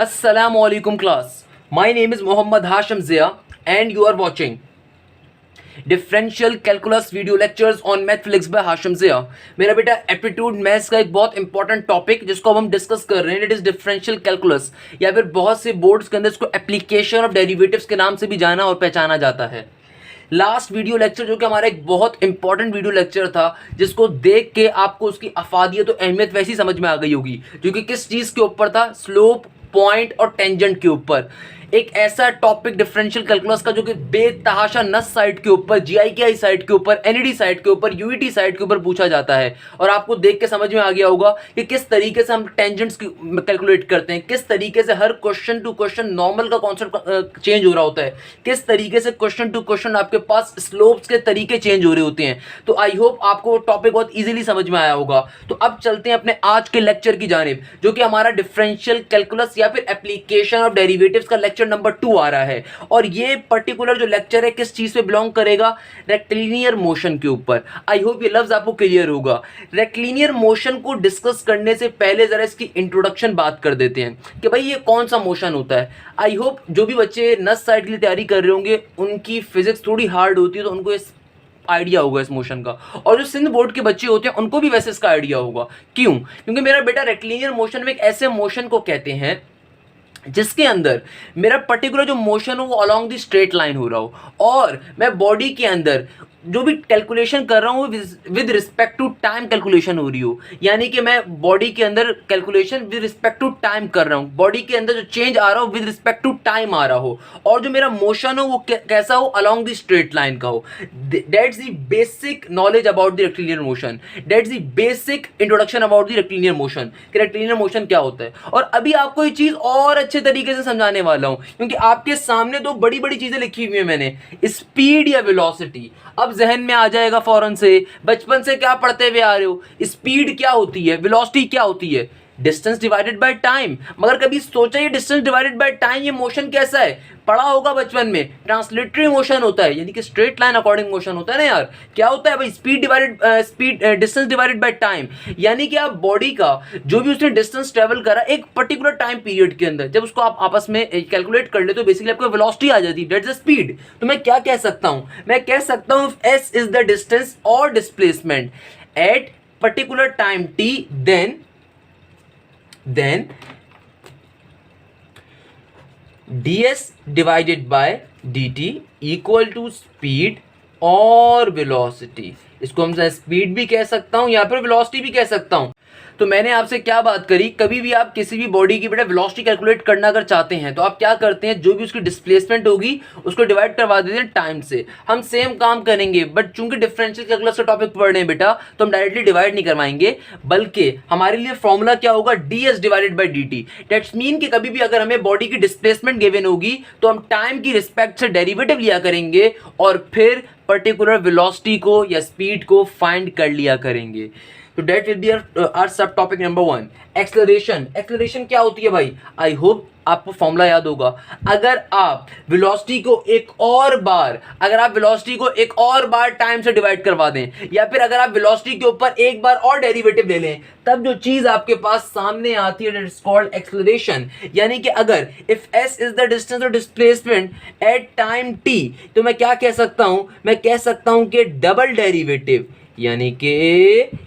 Assalamu alaikum class. My name is Mohammad Hashim Zia and you are watching differential calculus video lectures on Mathflix by Hashim Zia. मेरा बेटा aptitude maths का एक बहुत important topic जिसको अब हम डिस्कस कर रहे हैं, इट इज डिफरेंशियल कैलकुलस, या फिर बहुत से बोर्ड्स के अंदर इसको एप्लीकेशन ऑफ डेरिवेटिव्स के नाम से भी जाना और पहचाना जाता है। लास्ट वीडियो लेक्चर जो कि हमारा एक बहुत इंपॉर्टेंट वीडियो लेक्चर था, जिसको देख के आपको उसकी अफादियत और अहमियत वैसी समझ में आ गई होगी, जो कि किस चीज़ के ऊपर था, स्लोप, पॉइंट और टेंजेंट के ऊपर। एक ऐसा टॉपिक डिफरेंशियल कैलकुलस का जो कि बेतहाशा नस साइड के ऊपर, जीआईकेआई साइड के ऊपर, एनईडी साइड के ऊपर, यूईटी साइड के ऊपर पूछा जाता है। और आपको देख के समझ में आ गया होगा कि किस तरीके से हम टेंजेंट्स कैलकुलेट करते हैं, किस तरीके से हर क्वेश्चन टू क्वेश्चन नॉर्मल का कॉन्सेप्ट चेंज हो रहा होता है, किस तरीके से क्वेश्चन टू क्वेश्चन आपके पास स्लोप्स के तरीके चेंज हो रहे होते हैं। तो आई होप आपको टॉपिक बहुत ईजिली समझ में आया होगा। तो अब चलते हैं अपने आज के लेक्चर की जानिब, जो कि हमारा डिफरेंशियल कैलकुलस या फिर एप्लीकेशन ऑफ डेरिवेटिव्स का लेक्चर नंबर 2 आ रहा है। और ये पर्टिकुलर जो लेक्चर है किस चीज पे बिलोंग करेगा, रेक्टिलिनियर मोशन के ऊपर। आई होप ये लफ्ज आपको क्लियर होगा। रेक्टिलिनियर मोशन को डिस्कस करने से पहले जरा इसकी इंट्रोडक्शन बात कर देते हैं कि भाई ये कौन सा मोशन होता है। आई होप जो भी बच्चे नस साइड के लिए तैयारी कर रहे होंगे उनकी फिजिक्स थोड़ी हार्ड होती है, तो उनको इस आइडिया होगा इस मोशन का। और जो सिंध बोर्ड के बच्चे होते हैं उनको भी वैसे इसका आइडिया होगा। क्यों? क्योंकि मेरा बेटा रेक्टिलिनियर मोशन में एक ऐसे मोशन को कहते हैं जिसके अंदर मेरा पर्टिकुलर जो मोशन हो वो अलोंग द स्ट्रेट लाइन हो रहा हो, और मैं बॉडी के अंदर जो भी कैलकुलेशन कर रहा हूँ with respect to time calculation हो रही हो। यानी कि मैं बॉडी के अंदर calculation with respect to time कर रहा हूँ, बॉडी के अंदर जो चेंज आ रहा हो विद रिस्पेक्ट टू टाइम आ रहा हो, और जो मेरा मोशन हो वो कैसा हो, अलोंग द स्ट्रेट लाइन का हो। That's the basic knowledge about the rectilinear motion, that's the basic introduction about the rectilinear motion कि रेक्टिलिनियर मोशन क्या होता है। और अभी आपको ये चीज़ और अच्छे तरीके से समझाने वाला हूँ, क्योंकि आपके सामने दो बड़ी बड़ी चीज़ें लिखी हुई है मैंने, स्पीड या वेलोसिटी। अब जहन में आ जाएगा फौरन से, बचपन से क्या पढ़ते हुए आ रहे हो, स्पीड क्या होती है, वेलोसिटी क्या होती है, डिस्टेंस डिवाइडेड बाय टाइम। मगर कभी सोचा ये डिस्टेंस डिवाइडेड बाय टाइम ये मोशन कैसा है? पढ़ा होगा बचपन में, ट्रांसलेटरी मोशन होता है, यानी कि स्ट्रेट लाइन अकॉर्डिंग मोशन होता है ना यार। क्या होता है भाई? Speed distance divided by time, यानी कि आप बॉडी का जो भी उसने डिस्टेंस ट्रेवल करा एक पर्टिकुलर टाइम पीरियड के अंदर, जब उसको आप आपस में कैलकुलेट कर ले तो बेसिकली आपको वेलोसिटी आ जाती है, दैट्स द स्पीड। तो मैं क्या कह सकता हूं? मैं कह सकता हूं एस इज द डिस्टेंस और displacement at particular time T, then ds divided by dt equal to speed और velocity। इसको हम स्पीड भी कह सकता हूं या फिर वेलोसिटी भी कह सकता हूं। तो मैंने आपसे क्या बात करी, कभी भी आप किसी भी बॉडी की बेटा वेलोसिटी कैलकुलेट करना अगर चाहते हैं तो आप क्या करते हैं, जो भी उसकी डिस्प्लेसमेंट होगी उसको डिवाइड करवा देते हैं टाइम से। हम सेम काम करेंगे, बट चूंकि डिफरेंशियल कैलकुलस का टॉपिक पढ़ रहे हैं बेटा, तो हम डायरेक्टली डिवाइड नहीं करवाएंगे, बल्कि हमारे लिए फॉर्मूला क्या होगा, ds divided by dt। That's mean कि कभी भी अगर हमें बॉडी की डिस्प्लेसमेंट गिवन होगी तो हम टाइम की रिस्पेक्ट से डेरिवेटिव लिया करेंगे और फिर पर्टिकुलर वेलोसिटी को या स्पीड को फाइंड कर लिया करेंगे। तो दैट विल बी आवर सब टॉपिक नंबर 1, एक्सेलरेशन। एक्सेलरेशन क्या होती है भाई? आई होप आपको फॉर्मूला याद होगा। अगर आप वेलोसिटी को एक और बार टाइम से डिवाइड करवा दें, या फिर अगर आप वेलोसिटी के ऊपर एक बार और डेरिवेटिव ले लें, तब जो चीज आपके पास सामने आती है दैट इज कॉल्ड एक्सेलरेशन। यानी कि अगर if s is the distance और डिस्प्लेसमेंट एट टाइम t, तो मैं क्या कह सकता हूं? मैं कह सकता हूं कि डबल डेरिवेटिव, यानी कि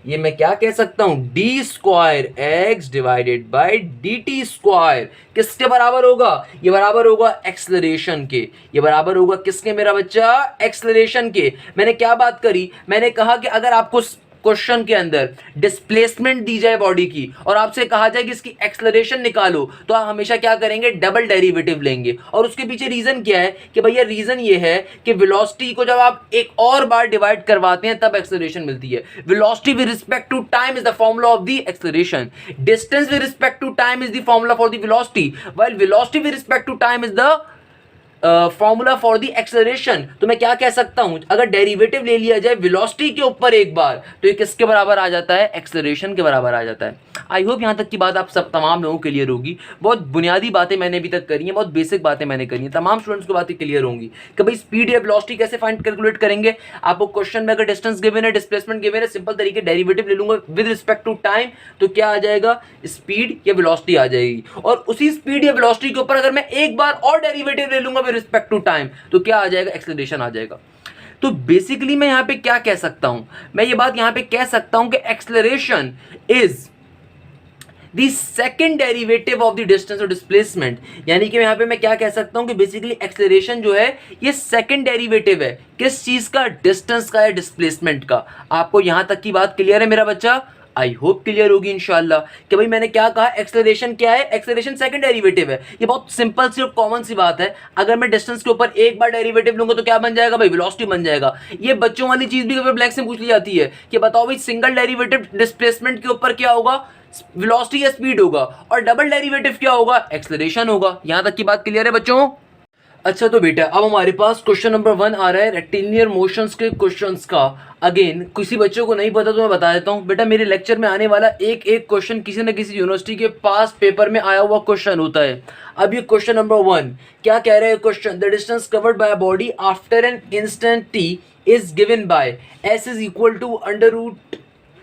ये मैं क्या कह सकता हूं, D square x divided by D T square किसके बराबर होगा? ये बराबर होगा एक्सेलरेशन के। ये बराबर होगा किसके मेरा बच्चा? एक्सेलरेशन के। मैंने क्या बात करी? मैंने कहा कि अगर आपको क्वेश्चन के अंदर डिस्प्लेसमेंट दी जाए बॉडी की और आपसे कहा जाए कि इसकी एक्सेलरेशन निकालो, तो आप हमेशा क्या करेंगे? डबल डेरिवेटिव लेंगे। और उसके पीछे रीजन क्या है कि भैया, रीजन ये है कि वेलोसिटी को जब आप एक और बार डिवाइड करवाते हैं तब एक्सेलरेशन मिलती है। Velocity with respect to time is the formula of the acceleration, distance with respect to time is the formula for the velocity, while velocity with respect to time is the formula for the acceleration. तो मैं क्या कह सकता हूं, अगर derivative ले लिया जाए वेलोसिटी के ऊपर एक बार, तो ये किसके बराबर आ जाता है? एक्सेलरेशन के बराबर आ जाता है। आई होप यहाँ तक की बात आप सब तमाम लोगों के क्लियर होगी। बहुत बुनियादी बातें मैंने अभी तक करी हैं, बहुत बेसिक बातें मैंने करी हैं, तमाम स्टूडेंट्स को बातें क्लियर होंगी कि भाई स्पीड या वेलोसिटी कैसे फाइंड कैलकुलेट करेंगे। आपको क्वेश्चन में अगर डिस्टेंस गिवन है, डिस्प्लेसमेंट गिवन है, सिंपल तरीके डेरिवेटिव ले लूंगा विद रिस्पेक्ट टू टाइम, तो क्या आ जाएगा, स्पीड या वेलोसिटी आ जाएगी। और उसी स्पीड या वेलोसिटी के ऊपर अगर मैं एक बार और डेरिवेटिव ले लूंगा विद रिस्पेक्ट टू टाइम, तो क्या आ जाएगा, एक्सेलरेशन आ जाएगा। तो बेसिकली मैं यहां पे क्या कह सकता हूं, मैं ये बात यहां पे कह सकता हूं कि acceleration is the second derivative of the distance और डिस्प्लेसमेंट। यानी कि यहां पे मैं क्या कह सकता हूं कि बेसिकली एक्सेलरेशन जो है ये सेकेंड डेरिवेटिव है किस चीज का, डिस्टेंस का या डिस्प्लेसमेंट का। आपको यहां तक की बात क्लियर है मेरा बच्चा? आई होप क्लियर होगी इंशाल्लाह कि भाई मैंने क्या कहा, एक्सेलरेशन क्या है, एक्सेलरेशन सेकंड डेरिवेटिव है। ये बहुत सिंपल सी और कॉमन सी बात है। अगर मैं डिस्टेंस के ऊपर एक बार डेरिवेटिव लूंगा तो क्या बन जाएगा भाई, वेलोसिटी बन जाएगा। ये बच्चों वाली चीज भी ब्लैक से पूछ ली जाती है कि बताओ भाई सिंगल डेरिवेटिव डिस्प्लेसमेंट के ऊपर क्या होगा, वेलोसिटी या स्पीड होगा, और डबल डेरिवेटिव क्या होगा, एक्सेलरेशन होगा। यहां तक की बात क्लियर है बच्चों? अच्छा तो बेटा अब हमारे पास क्वेश्चन नंबर 1 आ रहा है रेक्टिलिनियर मोशंस के क्वेश्चंस का। अगेन किसी बच्चों को नहीं पता तो मैं बता देता हूं बेटा, मेरे लेक्चर में आने वाला एक एक क्वेश्चन किसी न किसी यूनिवर्सिटी के पास पेपर में आया हुआ क्वेश्चन होता है। अब ये क्वेश्चन नंबर 1 क्या कह रहे हैं question, the distance covered by a body after an instant t is given by s is equal to under root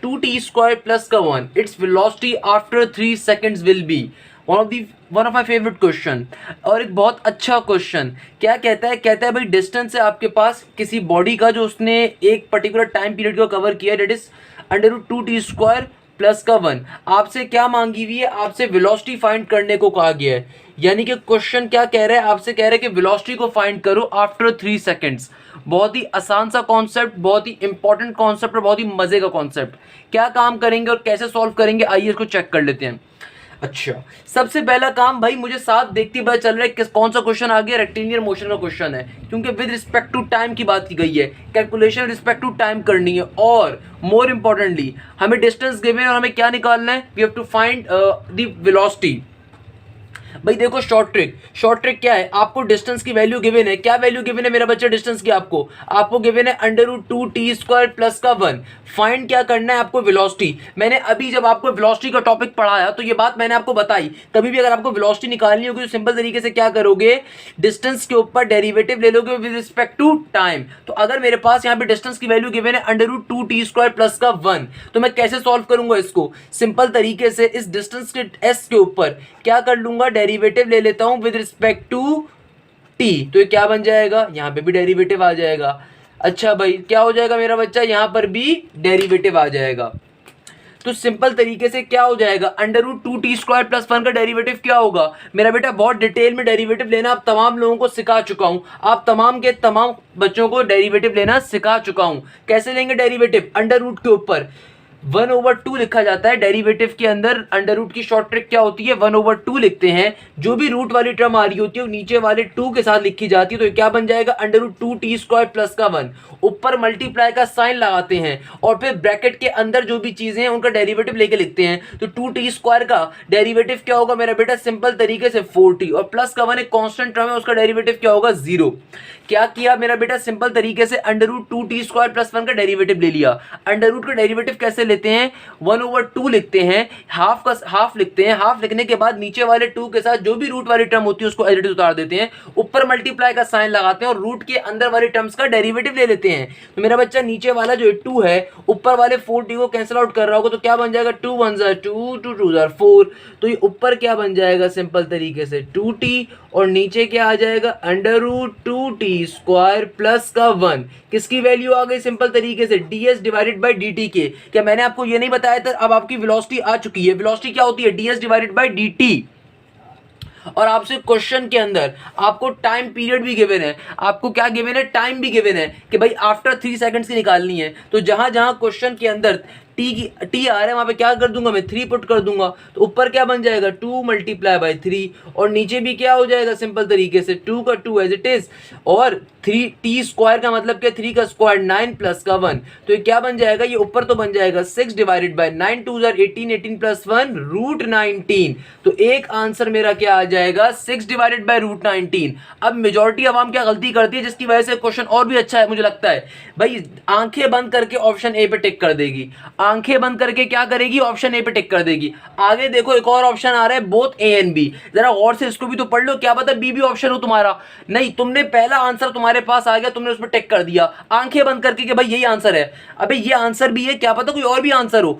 2t square plus का 1, its velocity after 3 seconds will be one of my favorite question। और एक बहुत अच्छा question क्या कहता है, कहता है भाई डिस्टेंस है आपके पास किसी बॉडी का जो उसने एक पर्टिकुलर टाइम पीरियड को कवर किया, that is under root 2t square plus का 1। आपसे क्या मांगी हुई है, आपसे वेलोसिटी फाइंड करने को कहा गया है। यानी कि क्वेश्चन क्या कह रहा है, आपसे कह रहा है कि वेलोसिटी को फाइंड करो आफ्टर 3 सेकंड्स। बहुत ही आसान सा कॉन्सेप्ट, बहुत ही इंपॉर्टेंट कॉन्सेप्ट और बहुत ही मजे का कॉन्सेप्ट। क्या काम करेंगे और कैसे सॉल्व करेंगे, आइए इसको चेक कर लेते हैं। अच्छा सबसे पहला काम भाई मुझे साफ देखते पता चल रहा है किस कौन सा क्वेश्चन आ गया, रेक्टिलिनियर मोशन का क्वेश्चन है, क्योंकि विद रिस्पेक्ट टू टाइम की बात की गई है, कैलकुलेशन रिस्पेक्ट टू टाइम करनी है। और मोर इंपॉर्टेंटली हमें डिस्टेंस गिवन है और हमें क्या निकालना है, we have to find the velocity. भाई देखो शॉर्ट ट्रिक क्या है, आपको डिस्टेंस की वैल्यू गिवन है, क्या वैल्यू गिवन है मेरा बच्चा डिस्टेंस की, आपको गिवन है under root 2t square plus का 1। फाइंड क्या करना है आपको, वेलोसिटी। मैंने अभी जब आपको वेलोसिटी का टॉपिक पढ़ाया तो ये बात मैंने आपको बताई, कभी भी अगर आपको वेलोसिटी निकालनी होगी तो सिंपल तरीके से क्या करोगे, डिस्टेंस के ऊपर डेरिवेटिव ले लोगे विद रिस्पेक्ट टू टाइम। तो अगर मेरे पास यहाँ पे डिस्टेंस की वैल्यू गिवन है under root 2t square plus का 1, तो मैं कैसे सॉल्व करूंगा इसको, सिंपल तरीके से इस डिस्टेंस के s के ऊपर क्या कर लूंगा, डेरिवेटिव ले लेता हूं विद रिस्पेक्ट टू t। तो ये क्या बन जाएगा, यहां पे भी डेरिवेटिव आ जाएगा। अच्छा भाई क्या हो जाएगा मेरा बच्चा, यहां पर भी डेरिवेटिव आ जाएगा। तो सिंपल तरीके से क्या हो जाएगा, under root 2t square plus 1 का डेरिवेटिव क्या होगा मेरा बेटा, बहुत डिटेल में डेरिवेटिव लेना आप तमाम लोगों को सिखा चुका हूं, आप तमाम के तमाम बच्चों को डेरिवेटिव लेना सिखा चुका हूं। कैसे लेंगे डेरिवेटिव, अंडर रूट के ऊपर 1/2 लिखा जाता है डेरिवेटिव के अंदर। अंडर रूट की शॉर्ट ट्रिक क्या होती है, 1/2 लिखते हैं, जो भी रूट वाली टर्म आ रही होती है वो नीचे वाले 2 के साथ लिखी जाती है। तो क्या बन जाएगा, under root 2t square plus का 1, ऊपर मल्टीप्लाई का साइन लगाते हैं और फिर ब्रैकेट के अंदर जो भी चीजें हैं उनका डेरिवेटिव लेके लिखते हैं। तो 2t स्क्वायर का डेरिवेटिव क्या होगा मेरा बेटा, सिंपल तरीके से 4t, और प्लस का 1 एक कांस्टेंट टर्म है, उसका डेरिवेटिव क्या होगा, 0। क्या किया मेरा बेटा, सिंपल तरीके से under root 2t square plus 1 का डेरिवेटिव ले लिया। अंडर रूट का डेरिवेटिव कैसे लेते हैं, 1/2 लिखते हैं, हाफ का हाफ लिखते हैं, हाफ लिखने के बाद नीचे वाले 2 के साथ जो भी रूट वाली टर्म होती है उसको एज इट इज उतार देते हैं, ऊपर मल्टीप्लाई का साइन लगाते हैं और रूट के अंदर वाली टर्म्स का डेरिवेटिव ले लेते हैं। तो मेरा बच्चा नीचे वाला जो 2 है ऊपर वाले 4t को कैंसिल आउट कर रहा होगा, तो क्या बन जाएगा, 2 1 2 2 2 4। तो ये ऊपर क्या बन जाएगा, सिंपल तरीके से 2t, और नीचे क्या आ जाएगा, under root 2t square plus का 1। किसकी वैल्यू आ गई, सिंपल तरीके से ds डिवाइडेड बाय dt के। क्या मैंने आपको ये नहीं बताया था, अब आपकी वेलोसिटी आ चुकी है। वेलोसिटी क्या होती है, ds डिवाइडेड बाय dt। और आपसे क्वेश्चन के अंदर आपको टाइम पीरियड भी गिवन है, आपको क्या गिवन है, टाइम भी गिवन है कि भाई आफ्टर 3 सेकंड्स की निकालनी है। तो जहां जहां क्वेश्चन के अंदर टी आ रहा है वहां पे क्या कर दूंगा मैं, 3 पुट कर दूंगा। तो ऊपर क्या बन जाएगा, 2 × 3, और नीचे भी क्या हो जाएगा, सिंपल तरीके से 2 का 2 एज इट इज, और 3t स्क्वायर का मतलब क्या, 3 का स्क्वायर 9 प्लस का 1। तो ये क्या बन जाएगा, ये ऊपर तो बन जाएगा 6 डिवाइडेड बाय 9 2 18, 18 प्लस 1 रूट 19। तो एक आंसर मेरा क्या आ जाएगा, 6 डिवाइडेड बाय रूट 19। अब मेजॉरिटी अवाम क्या गलती करती है जिसकी वजह से क्वेश्चन और भी अच्छा है मुझे लगता है, भाई आंखें बंद करके ऑप्शन ए पे टिक कर देगी। आंखें बंद करके क्या करेगी, ऑप्शन ए पे टिक कर देगी। आगे देखो एक और ऑप्शन आ रहा है बोथ ए एंड बी, जरा गौर से इसको भी तो पढ़ लो, क्या पता बी भी ऑप्शन हो तुम्हारा। नहीं, तुमने पहला आंसर तुम्हारे पास आ गया, तुमने उस पर टिक कर दिया आंखें बंद करके कि भाई यही आंसर है। अबे ये आंसर भी है, क्या पता कोई और भी आंसर हो।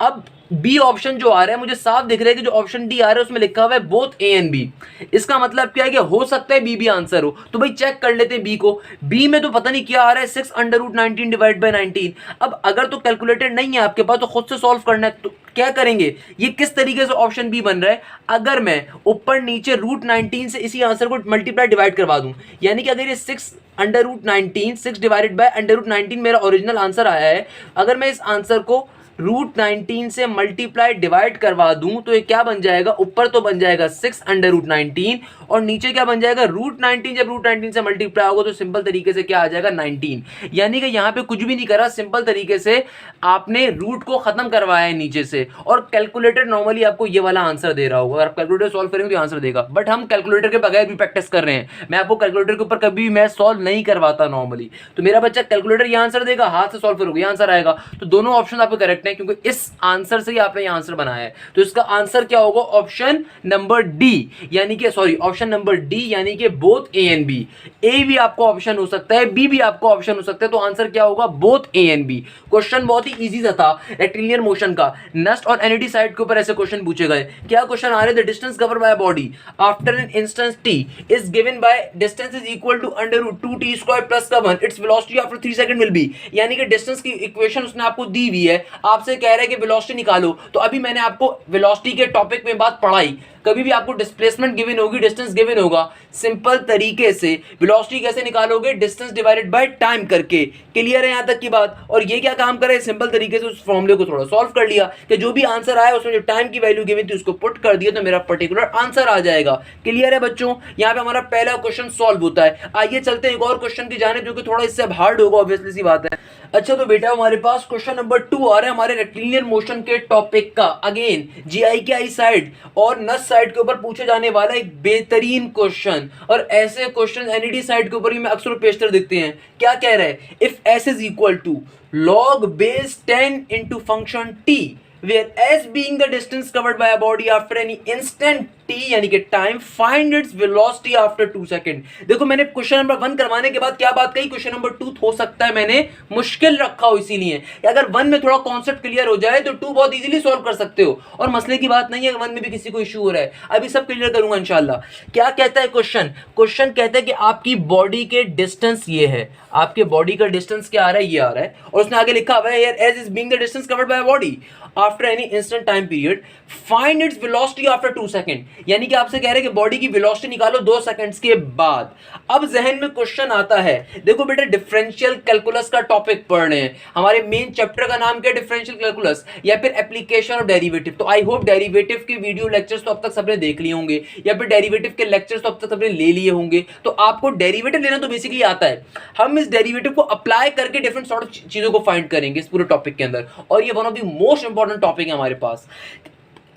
अब बी ऑप्शन जो आ रहा है मुझे साफ दिख रहा है कि जो ऑप्शन डी आ रहा है उसमें लिखा हुआ है बोथ ए एंड बी। इसका मतलब क्या है कि हो सकता है बी भी आंसर हो, तो भाई चेक कर लेते हैं बी को। बी में तो पता नहीं क्या आ रहा है, 6√19 डिवाइड बाई 19। अब अगर तो कैलकुलेटर नहीं है आपके पास तो खुद से सॉल्व करना है, तो क्या करेंगे, ये किस तरीके से ऑप्शन बी बन रहा है। अगर मैं ऊपर नीचे √19 से इसी आंसर को मल्टीप्लाई डिवाइड करवा दूं, यानी कि अगर ये 6√19 6 डिवाइडेड बाय √19 मेरा ओरिजिनल आंसर आया है, अगर मैं इस आंसर को √19 से मल्टीप्लाई डिवाइड करवा दूं तो ये क्या बन जाएगा, ऊपर तो बन जाएगा 6√19 और नीचे क्या बन जाएगा √19। जब √19 से मल्टीप्लाई होगा तो सिंपल तरीके से क्या आ जाएगा 19। यानी कि यहाँ पे कुछ भी नहीं करा, सिंपल तरीके से आपने रूट को खत्म करवाया है नीचे से। और कैलकुलेटर नॉर्मली आपको ये वाला आंसर दे रहा होगा, अगर आप कैलकुलेटर सॉल्व करेंगे तो आंसर देगा, बट हम कैलकुलेटर के बगैर भी प्रैक्टिस कर रहे हैं। मैं आपको कैलकुलेटर के ऊपर कभी भी मैथ सॉल्व नहीं करवाता नॉर्मली, तो मेरा बच्चा कैलकुलेटर ये आंसर देगा, हाथ से सॉल्व करोगे ये आंसर आएगा। तो दोनों ऑप्शन आपके करेक्ट हैं क्योंकि इस आंसर से ही आपने ये आंसर बनाया है। तो इसका आंसर क्या होगा, ऑप्शन नंबर डी, यानी कि सॉरी ऑप्शन नंबर डी, यानी कि बोथ ए एंड बी। ए भी आपको ऑप्शन हो सकता है, बी भी आपको ऑप्शन हो सकता है, तो आंसर क्या होगा, both A and B. Question बहुत ही इजी सा था, रेक्टिलिनियर मोशन का, नस्ट और एनईडी साइड के ऊपर ऐसे क्वेश्चन पूछे गए। क्या क्वेश्चन आ रहे थे, distance covered by body after an instance t is given by distance is equal to √2t² plus 1, its velocity after 3 second will be. यानी कि डिस्टेंस की इक्वेशन उसने आपको दी हुई है, आपसे कह रहा है कि वेलोसिटी निकालो। तो अभी मैंने आपको वेलोसिटी के टॉपिक में बात पढ़ाई, कभी भी आपको डिस्प्लेसमेंट गिवन होगी, डिस्टेंस गिवन होगा, सिंपल तरीके से वेलोसिटी कैसे निकालोगे, डिस्टेंस डिवाइडेड बाय टाइम करके। क्लियर है यहां तक की बात। और ये क्या काम करे, सिंपल तरीके से उस फॉर्मूले को थोड़ा सॉल्व कर लिया कि जो भी आंसर आया उसमें जो टाइम की वैल्यू गिवन थी उसको पुट कर दिया तो मेरा पर्टिकुलर आंसर आ जाएगा। क्लियर है बच्चों, यहाँ पे हमारा पहला क्वेश्चन सॉल्व होता है। आइए चलते हैं एक और क्वेश्चन की जाने जो कि थोड़ा इससे हार्ड होगा, ऑब्वियसली सी बात है। अच्छा तो बेटा हमारे पास क्वेश्चन नंबर 2 आ रहा है हमारे रेक्टिलिनियर मोशन के टॉपिक का। अगेन जीआई के आई साइड और नस साइड के ऊपर पूछे जाने वाला एक बेहतरीन क्वेश्चन, और ऐसे क्वेश्चन एनईडी साइड के ऊपर भी मैं अक्सर पेशतर दिखते हैं। क्या कह रहा है, if s is equal to log base 10 into function t where s being the distance covered by a body after any instant t यानी कि time, find its velocity after 2 second. देखो मैंने क्वेश्चन नंबर 1 करवाने के बाद क्या बात कही, क्वेश्चन नंबर 2 हो सकता है मैंने मुश्किल रखा हो, इसीलिए अगर 1 में थोड़ा कॉन्सेप्ट क्लियर हो जाए तो 2 बहुत इजीली सॉल्व कर सकते हो। और मसले की बात नहीं है 1 में भी किसी को इशू हो रहा है, अभी सब क्लियर करूंगा इंशाल्लाह। क्या कहता है क्वेश्चन, क्वेश्चन कहता है कि आपकी बॉडी के डिस्टेंस ये है, आपके बॉडी का डिस्टेंस क्या आ रहा है, ये आ रहा है, और उसने आगे लिखा हुआ है यार as is being the distance covered by body after any instant time period find its velocity after 2 second. यानी कि आपसे कह रहे हैं कि बॉडी की वेलोसिटी निकालो 2 सेकंड्स के बाद। अब जहन में क्वेश्चन आता है, देखो बेटा डिफरेंशियल कैलकुलस का टॉपिक पढ़ रहे हैं, हमारे मेन चैप्टर का नाम क्या है, डिफरेंशियल कैलकुलस या फिर एप्लीकेशन ऑफ डेरिवेटिव। तो आई होप डेरिवेटिव के वीडियो लेक्चर्स तो अब तक सबने देख लिए होंगे, या फिर डेरिवेटिव के लेक्चर्स तो अब तक सबने ले लिए होंगे। तो आपको डेरिवेटिव लेना तो बेसिकली आता है, हम इस डेरिवेटिव को अप्लाई करके डिफरेंट सॉर्ट ऑफ चीजों को फाइंड करेंगे इस पूरे टॉपिक के अंदर, और ये one of the most important topic है हमारे पास।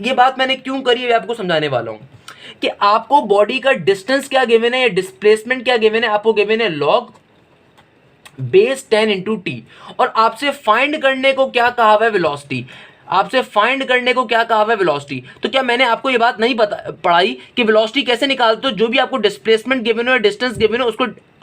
ये बात मैंने क्यों करी है आपको समझाने वाला हूं कि आपको बॉडी का डिस्टेंस क्या गिवन है या डिस्प्लेसमेंट क्या गिवन है, आपको गिवन है लॉग बेस 10 इंटू टी, और आपसे फाइंड करने को क्या कहा हुआ है, वेलोसिटी। आपसे फाइंड करने को क्या कहा हुआ है, वेलोसिटी। तो क्या मैंने आपको ये बात नहीं पढ़ाई कि वेलोसिटी कैसे निकालते हो, जो भी आपको डिस्प्लेसमेंट गिवन हो या डिस्टेंस गिवन हो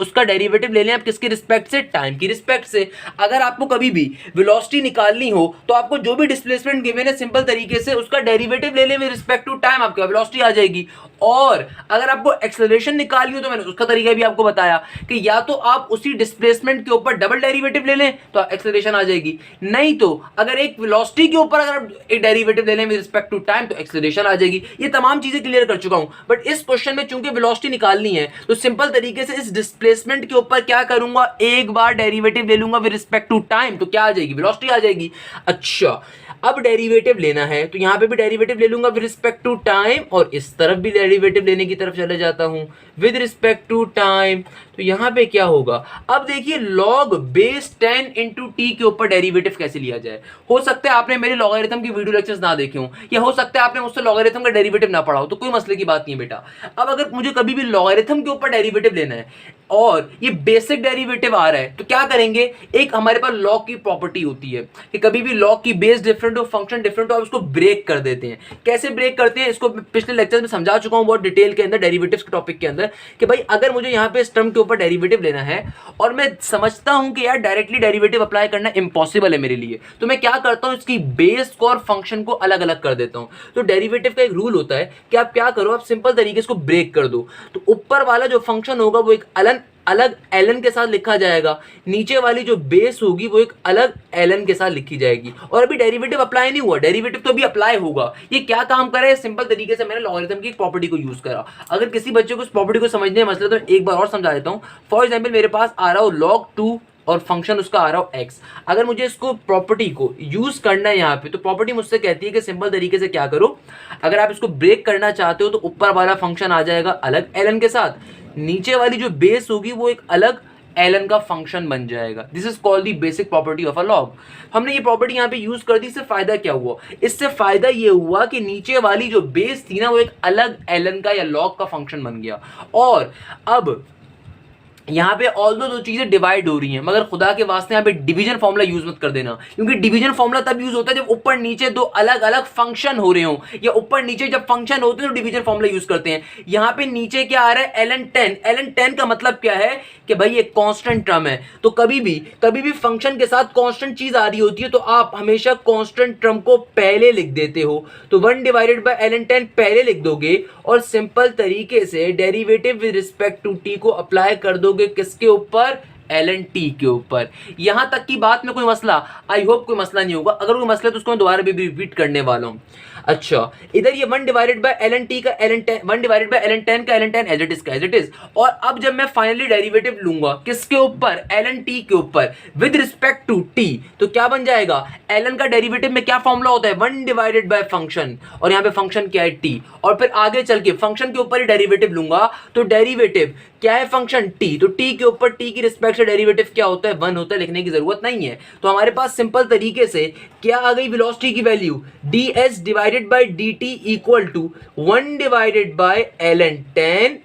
उसका डेरिवेटिव ले लें आप, किसके रिस्पेक्ट से, टाइम की रिस्पेक्ट से। अगर आपको कभी भी वेलोसिटी निकालनी हो तो आपको जो भी डिस्प्लेसमेंट गिवन है सिंपल तरीके से उसका डेरिवेटिव ले लें विद रिस्पेक्ट टू टाइम, आपका वेलोसिटी आ जाएगी। और अगर आपको एक्सेलरेशन निकालनी हो तो मैंने उसका तरीका भी आपको बताया कि या तो आप उसी डिस्प्लेसमेंट के ऊपर डबल डेरिवेटिव ले लें तो एक्सेलरेशन आ जाएगी, नहीं तो अगर एक वेलोसिटी के ऊपर अगर आप एक डेरिवेटिव ले लें विद रिस्पेक्ट टू टाइम तो एक्सेलरेशन आ जाएगी। ये तमाम चीजें क्लियर कर चुका हूं, बट इस क्वेश्चन में चूंकि वेलोसिटी निकालनी है तो सिंपल तरीके से इस डिस्प्लेसमेंट के ऊपर क्या करूंगा, एक बार डेरिवेटिव ले लूंगा विद रिस्पेक्ट टू टाइम, तो क्या आ जाएगी, वेलोसिटी आ जाएगी। अच्छा अब डेरिवेटिव लेना है तो यहां पे भी डेरिवेटिव ले लूंगा विद रिस्पेक्ट टू टाइम, और इस तरफ भी डेरिवेटिव लेने की तरफ चले जाता हूं विद रिस्पेक्ट टू टाइम। तो तो यहाँ पे क्या होगा, अब देखिए log बेस 10 इंटू टी के ऊपर डेरिवेटिव कैसे लिया जाए। हो सकता है आपने मेरे लॉगरिथम की वीडियो लेक्चर्स ना देखे हों, या हो सकता है आपने मुझसे लॉगरिथम का डेरिवेटिव ना पढ़ा हो, तो कोई मसले की बात नहीं है बेटा। अब अगर मुझे कभी भी लॉगरिथम के ऊपर डेरिवेटिव लेना है और ये बेसिक डेरिवेटिव आ रहा है, तो क्या करेंगे, एक हमारे पास लॉग की प्रॉपर्टी होती है कि कभी भी लॉग की बेस डिफरेंट हो, फंक्शन डिफरेंट हो, आप इसको ब्रेक कर देते हैं। कैसे ब्रेक करते हैं, इसको पिछले लेक्चर में समझा चुका हूं बहुत डिटेल के अंदर, डेरिवेटिव्स के टॉपिक के अंदर, कि भाई अगर मुझे यहाँ पे इस टर्म के ऊपर डेरिवेटिव लेना है और मैं समझता हूं कि यार डायरेक्टली डेरिवेटिव अप्लाई करना इम्पॉसिबल है मेरे लिए, तो मैं क्या करता हूं, इसकी बेस को और फंक्शन को अलग अलग कर देता हूं। तो डेरिवेटिव का एक रूल होता है कि आप क्या करो, आप सिंपल तरीके से इसको ब्रेक कर दो। तो ऊपर वाला जो फंक्शन होगा वो एक अलग एलन के साथ लिखा जाएगा, नीचे वाली जो बेस होगी वो एक अलग एलन के साथ लिखी जाएगी। और अभी डेरिवेटिव अप्लाई नहीं हुआ, डेरिवेटिव तो अभी अप्लाई होगा। ये क्या काम करे है, सिंपल तरीके से मैंने लॉगरिथम की एक प्रॉपर्टी को यूज करा। अगर किसी बच्चे को उस प्रॉपर्टी को समझने में मसला, तो एक बार और समझा देता हूं। फॉर एग्जाम्पल मेरे पास आ रहा हो log 2 और फंक्शन उसका आ रहा हो x। अगर मुझे इसको प्रॉपर्टी को यूज करना है यहाँ पे, तो प्रॉपर्टी मुझसे कहती है कि सिंपल तरीके से क्या करो, अगर आप इसको ब्रेक करना चाहते हो तो ऊपर वाला फंक्शन आ जाएगा अलग एलन के साथ, नीचे वाली जो बेस होगी वो एक अलग एलन का फंक्शन बन जाएगा। This is called the basic property of a log. हमने ये प्रॉपर्टी यहाँ पे यूज कर दी। इससे फायदा क्या हुआ, इससे फायदा ये हुआ कि नीचे वाली जो बेस थी ना वो एक अलग एलन का या लॉग का फंक्शन बन गया। और अब यहाँ पे ऑल दो चीजें डिवाइड हो रही हैं, मगर खुदा के वास्ते यहाँ पे डिवीजन फॉर्मूला यूज मत कर देना, क्योंकि डिवीजन फॉर्मूला तब यूज होता है जब ऊपर नीचे दो अलग अलग फंक्शन हो रहे हो, या ऊपर नीचे जब फंक्शन होते हैं तो डिवीजन फॉर्मूला यूज करते हैं। यहाँ पे नीचे क्या आ रहा है, ln 10 का मतलब क्या है कि भाई ये कांस्टेंट टर्म है, तो कभी भी फंक्शन के साथ कांस्टेंट चीज आ रही होती है तो आप हमेशा कांस्टेंट टर्म को पहले लिख देते हो। तो 1 डिवाइडेड बाय ln 10 पहले लिख दोगे और सिंपल तरीके से derivative with respect to t को अप्लाई कर दोगे किसके ऊपर, ln t के ऊपर। यहां तक की बात में कोई मसला, आई होप कोई मसला नहीं होगा। अगर कोई मसला है तो उसको मैं दोबारा भी रिपीट करने वाला हूं। अच्छा, इधर ये 1 डिवाइडेड बाय ln t का ln 10, 1 डिवाइडेड बाय ln 10 का ln 10 एज इट इज। और अब जब मैं फाइनली डेरिवेटिव लूंगा किसके ऊपर, ln t के ऊपर विद रिस्पेक्ट टू t, तो क्या बन जाएगा, ln का डेरिवेटिव में क्या फॉर्मूला होता है, 1 डिवाइडेड बाय फंक्शन, और यहाँ पे फंक्शन क्या है t, और फिर आगे चल के फंक्शन के ऊपर ही डेरिवेटिव लूंगा, तो डेरिवेटिव क्या है, फंक्शन t, तो t के ऊपर t की रिस्पेक्ट से डेरिवेटिव क्या होता है, 1 होता है, लिखने की जरूरत नहीं है। तो हमारे पास सिंपल तरीके से क्या आ गई, वेलोसिटी की value ds divided by dt equal to 1 divided by ln 10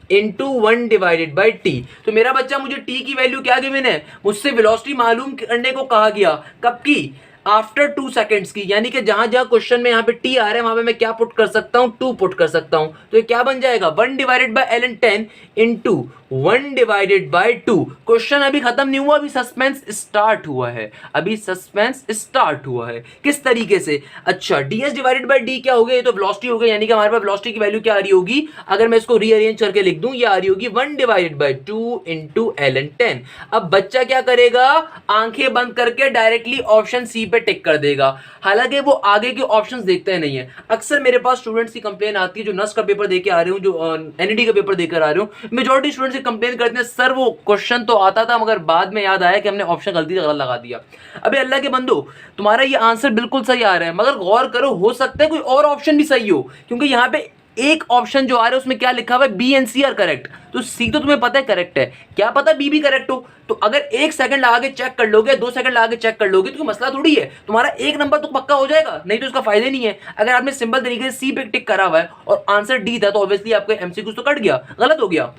into 1 divided by t. तो मेरा बच्चा, मुझे टी की वैल्यू क्या गिवन है, मुझसे वेलोसिटी मालूम करने को कहा गया, कब की, आफ्टर 2 सेकेंड्स की, यानी कि जहां जहां क्वेश्चन में यहाँ पे टी आ रहा है वहां पे मैं क्या पुट कर सकता हूं, 2 पुट कर सकता हूं। तो ये क्या बन जाएगा, 1 divided by ln 10 into 1 divided bye 2। Question अभी खत्म नहीं हुआ, अभी सस्पेंस स्टार्ट हुआ है, अभी सस्पेंस स्टार्ट हुआ है। किस तरीके से, अच्छा, ds डिवाइडेड बाय d क्या हो गया, ये तो वेलोसिटी हो गई, यानी कि हमारे पास वेलोसिटी की वैल्यू क्या आ रही होगी, अगर मैं इसको रीअरेंज करके लिख दूं, ये आ रही होगी 1 डिवाइडेड बाय 2 इंटू ln 10। अब बच्चा क्या करेगा, आंखें बंद करके डायरेक्टली ऑप्शन सी पे टिक कर देगा, हालांकि वो आगे के ऑप्शंस देखते नहीं है। अक्सर मेरे पास स्टूडेंट्स की कंप्लेन आती है, जो नस का पेपर देके आ रहे हो, जो एनईडी का पेपर देकर आ रहे हो, मेजॉरिटी स्टूडेंट्स कंप्लेन करते हैं, सर वो क्वेश्चन तो आता था मगर बाद में याद आया कि हमने ऑप्शन गलती से गलत लगा दिया। अबे अल्लाह के बंदो, तुम्हारा ये आंसर बिल्कुल सही आ रहा है, मगर गौर करो, हो सकता है कोई और ऑप्शन भी सही हो, क्योंकि यहाँ पे एक ऑप्शन जो आ रहा है उसमें क्या लिखा हुआ है, B and C are correct. तो सी तो तुम्हें पता है करेक्ट है, क्या पता बी भी करेक्ट हो। तो अगर 1 सेकंड लगा के चेक कर लोगे, 2 सेकंड लगा के चेक कर लोगे, तो कोई मसला थोड़ी है, तुम्हारा 1 नंबर तो पक्का हो जाएगा, नहीं तो इसका फायदा नहीं है। अगर आपने सिंपल तरीके से सी पे टिक करा हुआ है और आंसर डी था, तो ऑब्वियसली आपका एमसीक्यू तो कट गया, गलत हो गया।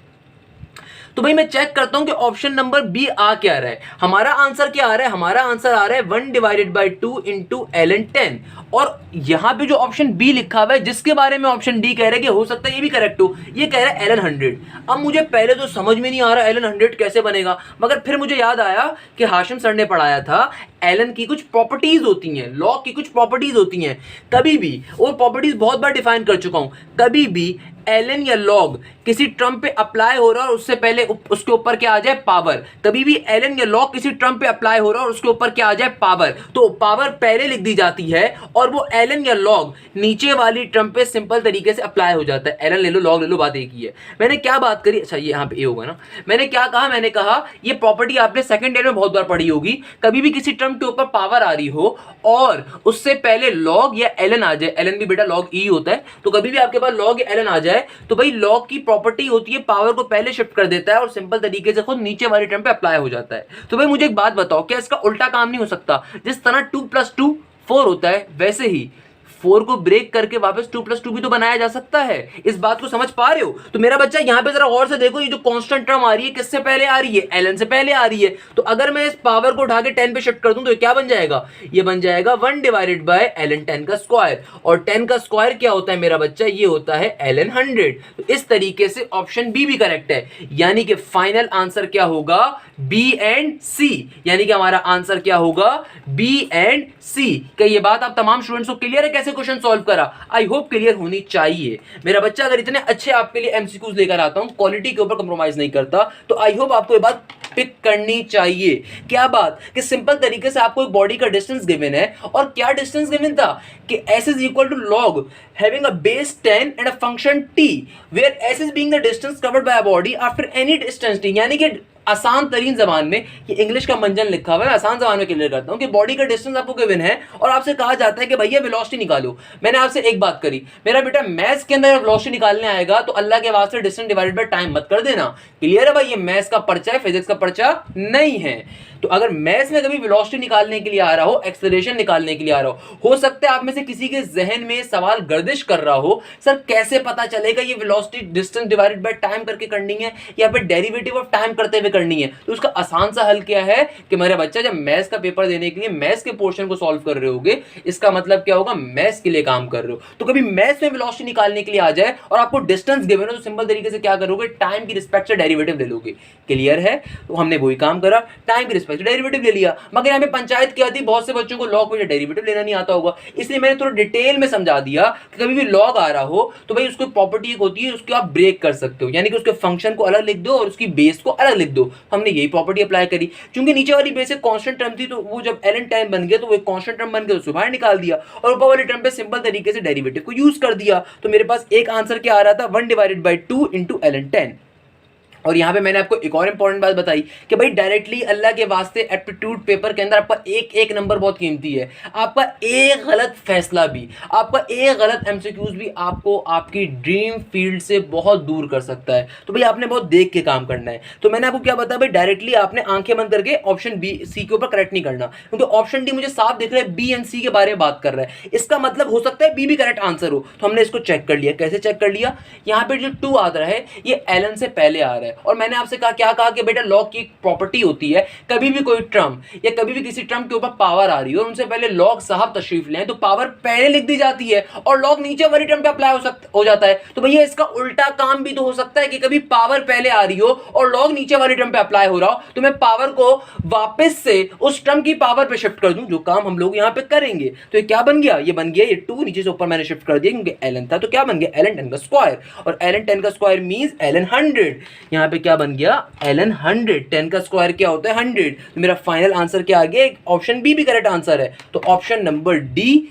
तो भाई मैं चेक करता हूं कि ऑप्शन नंबर बी आ क्या रहा है, हमारा आंसर क्या आ रहा है, हमारा आंसर आ रहा है 1 डिवाइडेड बाय 2 इंटू ln 10। और यहां पे जो ऑप्शन बी लिखा हुआ है, जिसके बारे में ऑप्शन डी कह रहा है कि हो सकता है ये भी करेक्ट हो, ये कह रहा है ln 100। अब मुझे पहले तो समझ में नहीं आ रहा ln 100 कैसे बनेगा, मगर फिर मुझे याद आया कि हाशिम सर ने पढ़ाया था ln की कुछ प्रॉपर्टीज होती हैं, लॉग की कुछ प्रॉपर्टीज होती हैं। कभी भी, और प्रॉपर्टीज बहुत बार डिफाइन कर चुका हूं, कभी भी ln या log किसी टर्म पे अप्लाई हो रहा है और उससे पहले उसके ऊपर क्या आ जाए, पावर। कभी भी ln या log किसी टर्म पे अप्लाई हो रहा है और उसके ऊपर क्या आ जाए, पावर, तो पावर पहले लिख दी जाती है और वो ln या log नीचे वाली टर्म पे सिंपल तरीके से अप्लाई हो जाता है। ln ले लो, log ले लो, बात एक ही है। मैंने क्या बात करी, अच्छा ये यहाँ पे ए होगा ना, मैंने क्या कहा, मैंने कहा ये प्रॉपर्टी आपने सेकंड ईयर में बहुत बार पढ़ी होगी। कभी भी किसी टर्म टर्म के ऊपर पावर आ रही हो और उससे पहले लॉग या एलन आ जाए, एलन भी बेटा लॉग ई होता है, तो कभी भी आपके पास लॉग या एलन आ जाए तो भाई लॉग की प्रॉपर्टी होती है पावर को पहले शिफ्ट कर देता है और सिंपल तरीके से खुद नीचे वाली टर्म पे अप्लाई हो जाता है। तो भाई मुझे एक बात बताओ, क्या इसका उल्टा काम नहीं हो सकता? जिस तरह 2 + 2 4 होता है वैसे ही 4 को ब्रेक करके वापस 2 + 2 भी तो बनाया जा सकता है। इस बात को समझ पा रहे हो? तो मेरा बच्चा यहां पे जरा गौर से देखो, ये जो कांस्टेंट टर्म आ रही है किससे पहले आ रही है? एलन से पहले आ रही है। तो अगर मैं इस पावर को उठा के 10 पे शिफ्ट कर दूं तो ये क्या बन जाएगा? ये बन जाएगा 1 / ln 10 का स्क्वायर। और 10 का स्क्वायर क्या होता है मेरा बच्चा? ये होता है ln 100। तो इस तरीके से ऑप्शन बी भी करेक्ट है, यानी कि फाइनल आंसर क्या होगा? बी एंड सी। यानी कि हमारा आंसर क्या होगा? बी एंड सी। क्या ये बात आप तमाम स्टूडेंट्स को क्लियर है कैसे क्वेश्चन सॉल्व करा? आई होप क्लियर होनी चाहिए मेरा बच्चा। अगर इतने अच्छे आपके लिए एमसीक्यूज लेकर आता हूं, क्वालिटी के ऊपर कंप्रोमाइज नहीं करता, तो आई होप आपको ये बात पिक करनी चाहिए। क्या बात? कि सिंपल तरीके से आपको एक बॉडी का डिस्टेंस गिवन है, और क्या डिस्टेंस गिवन था कि s is equal to log having a base 10 and a function t where s is being the distance covered by a body after any distance t। यानी कि आसान तरीन जबान में, ये इंग्लिश का मंजन लिखा हुआ है, आसान जबान में क्लियर करता हूं कि बॉडी का डिस्टेंस आपको गिवन है और आपसे कहा जाता है कि भैया वेलोसिटी निकालो। मैंने आपसे एक बात करी, मेरा बेटा मैथ्स के अंदर वेलोसिटी निकालने आएगा तो अल्लाह के वास्ते डिस्टेंस डिवाइडेड बाय टाइम मत कर देना। क्लियर है भाई? ये मैथ्स का पर्चा है, फिजिक्स का पर्चा नहीं है। तो अगर मैथ्स में कभी वेलोसिटी निकालने के लिए आ रहा हो, एक्सेलरेशन निकालने के लिए आ रहा हो सकता है आप में से किसी के जहन में सवाल गर्दिश कर रहा हो, सर कैसे पता चलेगा ये velocity distance divided by time करके करनी है या फिर डेरिवेटिव ऑफ टाइम करते हुए करनी है? तो उसका आसान सा हल क्या है कि मेरा बच्चा जब मैथ्स का पेपर देने के लिए मैथ्स के पोर्शन को सॉल्व कर रहे होगे, इसका मतलब क्या होगा? मैथ्स के लिए काम कर रहे हो। तो कभी मैथ्स में वेलोसिटी निकालने के लिए आ जाए और आपको डिस्टेंस गिवन हो तो सिंपल तरीके से क्या करोगे? टाइम की रिस्पेक्ट से डेरिवेटिव ले लोगे। क्लियर है? तो हमने वही काम करा, टाइम की रिस्पेक्ट से डेरिवेटिव ले लिया। मगर यहाँ पे पंचायत क्या थी, बहुत से बच्चों को लॉग में डेरिवेटिव लेना नहीं आता होगा, इसलिए मैंने थोड़ा डिटेल में समझा दिया कि कभी भी लॉग आ रहा हो तो भाई उसको प्रॉपर्टी एक होती है, उसको आप ब्रेक कर सकते हो, यानी कि उसके फंक्शन को अलग लिख दो और उसकी बेस को अलग लिख दो। हमने यही प्रॉपर्टी अप्लाई करी। क्योंकि नीचे वाली बेस एक कांस्टेंट टर्म थी, तो वो जब ln टाइम बन गया तो वो एक कांस्टेंट टर्म बन गया, तो बाहर निकाल दिया और ऊपर वाले टर्म पे सिंपल तरीके से डेरिवेटिव को यूज कर दिया। तो मेरे पास एक आंसर क्या आ रहा था? 1/2 * ln 10। और यहाँ पे मैंने आपको एक और इंपॉर्टेंट बात बताई कि भाई डायरेक्टली अल्लाह के वास्ते एप्टीट्यूड पेपर के अंदर आपका एक एक नंबर बहुत कीमती है। आपका एक गलत फैसला भी, आपका एक गलत एमसीक्यूज भी आपको आपकी ड्रीम फील्ड से बहुत दूर कर सकता है। तो भाई आपने बहुत देख के काम करना है। तो मैंने आपको क्या बताया भाई, डायरेक्टली आपने आंखें बंद करके ऑप्शन बी सी के ऊपर करेक्ट नहीं करना, क्योंकि ऑप्शन डी मुझे साफ दिख रहा है बी एंड सी के बारे में बात कर रहा है। इसका मतलब हो सकता है बी भी करेक्ट आंसर हो। तो हमने इसको चेक कर लिया। कैसे चेक कर लिया? यहाँ पे जो 2 आ रहा है ये एलन से पहले आ रहा है, और मैंने आपसे कहा क्या कहा कि बेटा लॉग की एक प्रॉपर्टी होती है, कभी भी कोई टर्म या कभी भी किसी टर्म के ऊपर पावर आ रही है और उनसे पहले लॉग साहब तशरीफ लें तो पावर पहले लिख दी जाती है और लॉग नीचे वाली टर्म पे अप्लाई हो जाता है। तो भैया इसका उल्टा काम भी तो हो सकता है कि कभी पावर पहले आ रही हो और लॉग नीचे वाली टर्म पे अप्लाई हो रहा हो, तो मैं पावर को वापस से उस टर्म की पावर पे शिफ्ट कर दूं, जो काम हम लोग यहां पे करेंगे। तो ये क्या बन गया? ये बन गया ये 2 नीचे से ऊपर मैंने शिफ्ट कर दिया क्योंकि ln था, तो क्या बन गया? ln 10 का स्क्वायर, और ln 10 का स्क्वायर मींस ln 100। यहां पे क्या बन गया? ln 100। 10 का स्क्वायर क्या होता है? 100। तो मेरा फाइनल आंसर क्या आ गया? ऑप्शन बी भी करेक्ट आंसर है, तो ऑप्शन नंबर डी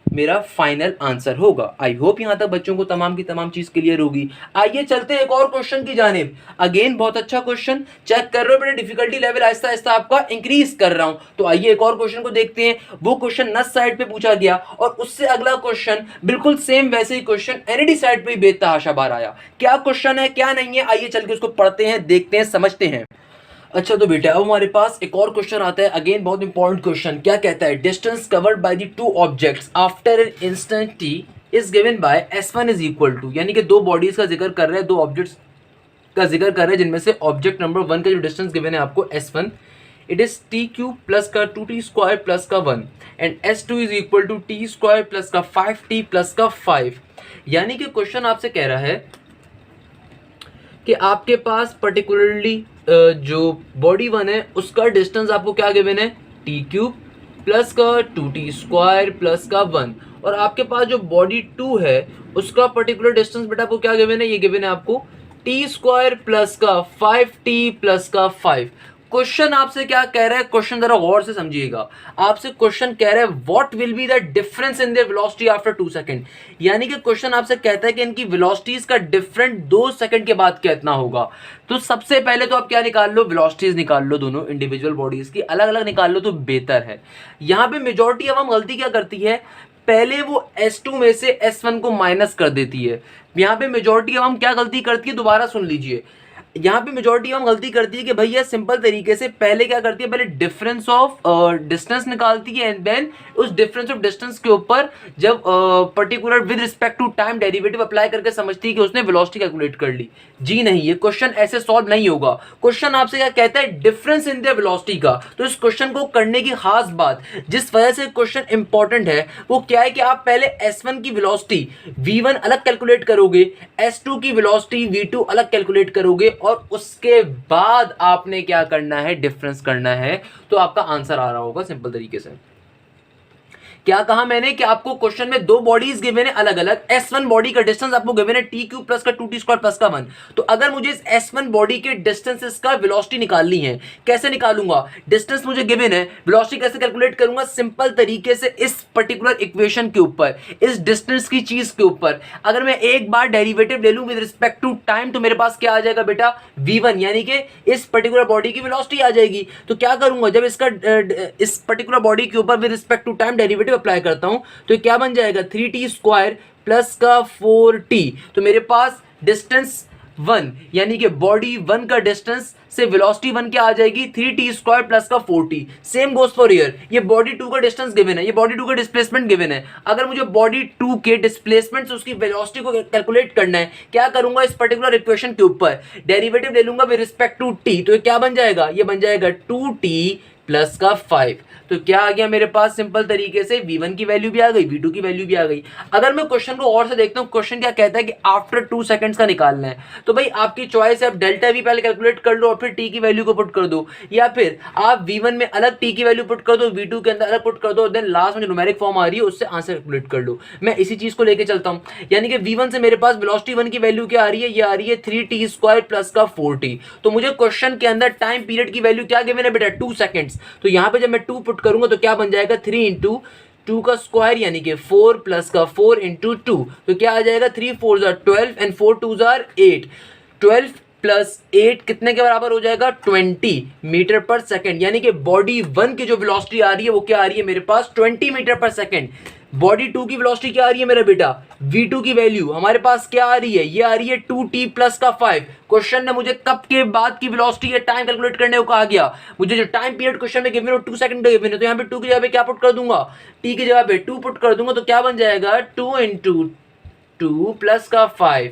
मेरा फाइनल आंसर होगा। आई होप यहां तक बच्चों को तमाम की तमाम चीज क्लियर होगी। आइए चलते हैं एक और क्वेश्चन की जानिब। अगेन बहुत अच्छा क्वेश्चन, चेक कर रहे हो बेटा डिफिकल्टी लेवल आहिस्ता आहिस्ता आपका इंक्रीज कर रहा हूं। तो आइए एक और क्वेश्चन को देखते हैं। वो क्वेश्चन नस साइड पे पूछा गया और उससे अगला क्वेश्चन बिल्कुल सेम वैसे ही क्वेश्चन एनडी साइड पे बेतहाशा बार आया। क्या क्वेश्चन है क्या नहीं है, आइए चल के उसको पढ़ते हैं, देखते हैं, समझते हैं। अच्छा तो बेटा अब हमारे पास एक और क्वेश्चन आता है, अगेन बहुत इंपॉर्टेंट क्वेश्चन। क्या कहता है? Distance covered by the 2 objects after an instant t is given by s1 is equal to, यानी कि 2 बॉडीज का जिक्र कर रहे हैं, 2 ऑब्जेक्ट्स का जिक्र कर रहे हैं, जिनमें से ऑब्जेक्ट नंबर 1 का जो डिस्टेंस गिवन है आपको s1, it is t³ plus का 2t² प्लस का 1 and s2 is equal to t² plus का 5t प्लस का 5। यानी कि क्वेश्चन आपसे कह रहा है कि आपके पास पर्टिकुलरली जो बॉडी 1 है उसका डिस्टेंस आपको क्या गिवन है? t³ प्लस का 2t² प्लस का 1, और आपके पास जो बॉडी 2 है उसका पर्टिकुलर डिस्टेंस बेटा आपको क्या गिवन है? ये गिवन है आपको t² प्लस का 5t प्लस का 5। क्वेश्चन आपसे क्या कह रहा है, क्वेश्चन जरा गौर से समझिएगा। आपसे क्वेश्चन कह रहा है what will be the difference in their velocity after 2 second, यानी कि क्वेश्चन आपसे कहता है कि इनकी वेलोसिटीज का डिफरेंट 2 सेकंड के बाद कितना होगा। तो सबसे पहले तो आप क्या निकाल लो, वेलोसिटीज निकाल लो, दोनों इंडिविजुअल बॉडीज की अलग अलग निकाल लो तो बेहतर है। यहां पे मेजॉरिटी अब हम गलती क्या करती है, पहले वो S2 में से S1 को माइनस कर देती है। यहां पे मेजॉरिटी अब हम क्या गलती करती है, दोबारा सुन लीजिए। यहाँ पे मेजॉरिटी हम गलती करती है कि भैया सिंपल तरीके से पहले क्या करती है, पहले डिफरेंस ऑफ डिस्टेंस निकालती है एंड देन उस डिफरेंस ऑफ डिस्टेंस के ऊपर जब particular with respect to time derivative apply करके समझती है कि उसने वेलोसिटी कैलकुलेट कर ली। जी नहीं, ये क्वेश्चन ऐसे सॉल्व नहीं होगा। क्वेश्चन आपसे क्या कहता है, डिफरेंस इन द वेलोसिटी का। तो इस क्वेश्चन को करने की खास बात, जिस वजह से क्वेश्चन इंपॉर्टेंट है, वो क्या है कि आप पहले S1 की वेलोसिटी V1 अलग कैलकुलेट करोगे, S2 की वेलोसिटी V2 अलग कैलकुलेट करोगे और उसके बाद आपने क्या करना है, डिफरेंस करना है। तो आपका आंसर आ रहा होगा सिंपल तरीके से। क्या कहा मैंने कि आपको क्वेश्चन में दो बॉडीज गिवन है अलग अलग, S1 बॉडी का डिस्टेंस आपको गिवन है t³ प्लस का 2t² प्लस का 1। तो अगर मुझे इस S1 बॉडी के डिस्टेंसेस का वेलोसिटी निकालनी है, कैसे निकालूंगा, डिस्टेंस मुझे गिवन है, वेलोसिटी कैसे कैलकुलेट करूंगा, सिंपल तरीके से इस पर्टिकुलर इक्वेशन के ऊपर, इस डिस्टेंस की चीज के ऊपर अगर मैं एक बार डेरिवेटिव ले लूं विद रिस्पेक्ट टू टाइम, तो मेरे पास क्या आ जाएगा बेटा, V1, यानी कि इस पर्टिकुलर बॉडी की वेलोसिटी आ जाएगी। तो क्या करूंगा, जब इसका इस पर्टिकुलर बॉडी के ऊपर with respect to time derivative apply करता हूं तो क्या बन जाएगा, 3t² प्लस का 4t। तो मेरे पास डिस्टेंस 1 यानी कि बॉडी 1 का डिस्टेंस से वेलोसिटी 1 क्या आ जाएगी, 3t² प्लस का 4t। Same goes for here, ये बॉडी 2 का डिस्टेंस गिवन है, ये बॉडी 2 का डिस्प्लेसमेंट गिवन है। अगर मुझे बॉडी 2 के डिस्प्लेसमेंट से उसकी वेलोसिटी को कैलकुलेट करना है, क्या करूंगा, इस पर्टिकुलर इक्वेशन के ऊपर डेरिवेटिव ले लूंगा विद रिस्पेक्ट टू t। तो ये क्या बन जाएगा, ये बन जाएगा 2t प्लस का 5। तो क्या आ गया मेरे पास, सिंपल तरीके से V1 की वैल्यू भी आ गई, V2 की वैल्यू भी आ गई। अगर मैं क्वेश्चन को और से देखता हूं, क्वेश्चन क्या कहता है कि आफ्टर 2 सेकंड्स का निकालना है। तो भाई आपकी चॉइस है, आप डेल्टा V पहले कैलकुलेट कर लो और फिर t की वैल्यू को पुट कर दो, या फिर आप V1 में अलग t की वैल्यू पुट कर दो, V2 के अंदर अलग पुट कर दो, देन लास्ट में जो न्यूमेरिक फॉर्म आ रही है उससे आंसर कैलकुलेट कर लो। मैं इसी चीज को लेके चलता हूं, यानी कि V1 से मेरे पास वेलोसिटी 1 की वैल्यू क्या आ रही है, ये आ रही है 3t² प्लस का 4t। तो मुझे क्वेश्चन के अंदर टाइम पीरियड की वैल्यू क्या गिवन है बेटा, 2 सेकंड्स। तो यहाँ पे जब मैं 2 पुट करूंगा तो क्या बन जाएगा, 3 इंटू 2 का स्क्वायर यानी कि 4 प्लस का 4 इंटू 2। तो क्या आ जाएगा, 3 4 12 एंड 4 2 8। 12 प्लस 8 कितने के बराबर हो जाएगा, 20 मीटर पर सेकंड। यानी कि बॉडी 1 की जो वेलोसिटी आ रही है वो क्या आ रही है मेरे पास, 20 मीटर पर सेकंड। बॉडी 2 की वेलोसिटी क्या आ रही है मेरा बेटा, V2 की वैल्यू हमारे पास क्या आ रही है, ये आ रही है 2t प्लस का 5। क्वेश्चन ने मुझे कब के बाद की वेलोसिटी या टाइम कैलकुलेट करने को कहा गया, मुझे जो टाइम पीरियड क्वेश्चन में गिवन है 2 सेकंड का गिवन है। तो यहाँ पे 2 की जगह पे क्या पुट कर दूंगा, t की जगह पे 2 पुट कर दूंगा। तो क्या बन जाएगा, 2 इंटू 2 प्लस का 5,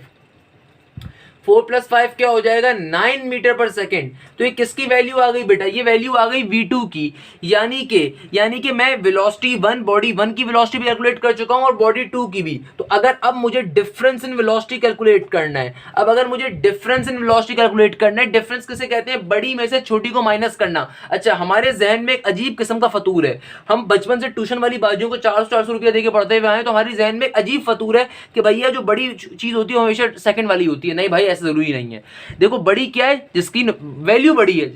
4 प्लस 5 क्या हो जाएगा, 9 मीटर पर सेकेंड। तो ये किसकी वैल्यू आ गई बेटा, ये वैल्यू आ गई V2 की। यानी कि मैं वेलोसिटी 1, बॉडी 1 की वेलोसिटी भी कैलकुलेट कर चुका हूं और बॉडी 2 की भी। तो अगर अब मुझे डिफरेंस इन वेलोसिटी कैलकुलेट करना है, अब अगर मुझे डिफरेंस इन वेलोसिटी कैलकुलेट करना है, डिफरेंस किसे कहते हैं, बड़ी में से छोटी को माइनस करना। अच्छा, हमारे जहन में एक अजीब किस्म का फतूर है, हम बचपन से ट्यूशन वाली बाजियों को 400-400 रुपया देके पढ़ते हुए आए, तो हमारे जहन में एक अजीब फतूर है कि भैया जो बड़ी चीज होती है हमेशा सेकंड वाली होती है। नहीं भाई, ऐसा जरूरी नहीं है। देखो, बड़ी क्या है, जिसकी वैल्यू बड़ी है,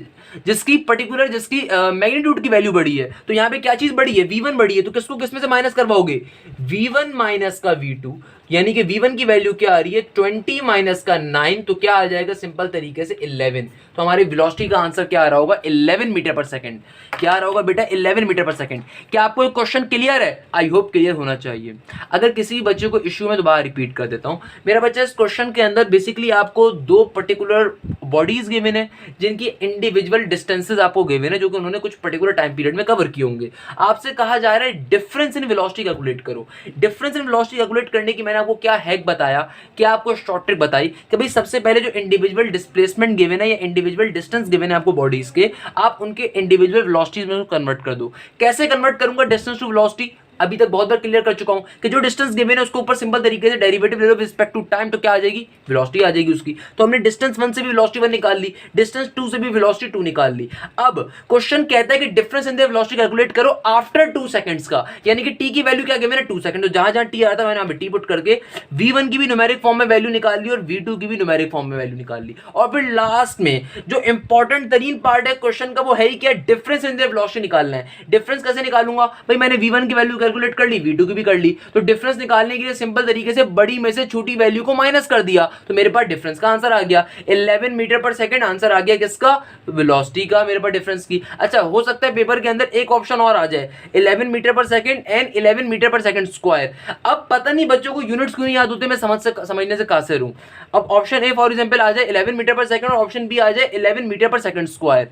जिसकी पर्टिकुलर जिसकी मैग्नीट्यूड की वैल्यू बड़ी है। तो यहाँ पे क्या चीज बड़ी है, V1 बड़ी है। तो किसको किसमें से माइनस करवाओगे, V1 माइनस का V2, यानी कि V1 की वैल्यू क्या आ रही है, 20 माइनस का 9। तो क्या आ जाएगा, सिंपल तरीके से 11। तो हमारी वेलोसिटी का आंसर क्या आ रहा होगा, 11 मीटर पर सेकंड। क्या आ रहा होगा बेटा, 11 मीटर पर सेकंड। क्या आपको एक क्वेश्चन क्लियर है, आई होप क्लियर होना चाहिए। अगर किसी बच्चे को इश्यू में दोबारा रिपीट कर देता हूं, मेरा बच्चा इस क्वेश्चन के अंदर बेसिकली आपको दो पर्टिकुलर बॉडीज गिवन है जिनकी इंडिविजुअल डिस्टेंसेस आपको गिवन है, जो कि उन्होंने कुछ पर्टिकुलर टाइम पीरियड में कवर किए होंगे। आपसे कहा जा रहा है डिफरेंस इन वेलोसिटी कैलकुलेट करो। डिफरेंस इन वेलोसिटी कैलकुलेट करने की मैंने आपको क्या हैक बताया, क्या आपको शॉर्ट ट्रिक बताई कि भाई सबसे पहले जो इंडिविजुअल डिस्प्लेसमेंट गिवन है या इंडिविजुअल डिस्टेंस गिवन है आपको बॉडीज के, आप उनके इंडिविजुअल वेलोसिटीज में कन्वर्ट कर दो। कैसे कन्वर्ट करूंगा डिस्टेंस टू वेलोसिटी, अभी तक बहुत बार क्लियर कर चुका हूं कि जो डिस्टेंस गिवन है उसको ऊपर सिंपल तरीके से डेरिवेटिव ले लो रिस्पेक्ट टू टाइम, तो क्या आ जाएगी, वेलोसिटी आ जाएगी उसकी। तो हमने डिस्टेंस 1 से भी वेलोसिटी 1 निकाल ली, डिस्टेंस 2 से भी वेलोसिटी 2 निकाल ली। अब क्वेश्चन कहता है कि difference in the velocity calculate करो आफ्टर 2 सेकंड्स का, यानी कि टी की वैल्यू क्या गिवन है 2 सेकंड, तो जहां जहां टी आ रहा था मैंने यहां पे टी पुट करके v1 की भी न्यूमेरिक फॉर्म में वैल्यू निकाल ली और v2 की भी न्यूमेरिक फॉर्म में वैल्यू निकाल ली। और फिर लास्ट में जो इंपॉर्टेंट तरीन पार्ट है क्वेश्चन का वो है ही क्या, डिफरेंस इन द वेलोसिटी निकालना है। डिफरेंस कैसे निकालूंगा भाई, मैंने v1 की वैल्यू कैलकुलेट कर ली, v2 की भी कर ली, तो डिफरेंस निकालने के लिए सिंपल तरीके से बड़ी में से छोटी वैल्यू को माइनस कर दिया, तो मेरे पास डिफरेंस का आंसर आ गया 11 मीटर पर सेकंड। आंसर आ गया किसका, वेलोसिटी का, मेरे पास डिफरेंस की। अच्छा हो सकता है पेपर के अंदर एक ऑप्शन और आ जाए 11 मीटर पर सेकंड एंड 11 मीटर पर सेकंड स्क्वायर। अब पता नहीं बच्चों को यूनिट्स क्यों नहीं याद होते, मैं समझने से कासिर हूं। अब ऑप्शन ए फॉर एग्जांपल आ जाए 11 मीटर पर सेकंड और ऑप्शन बी आ जाए 11 मीटर पर सेकंड स्क्वायर,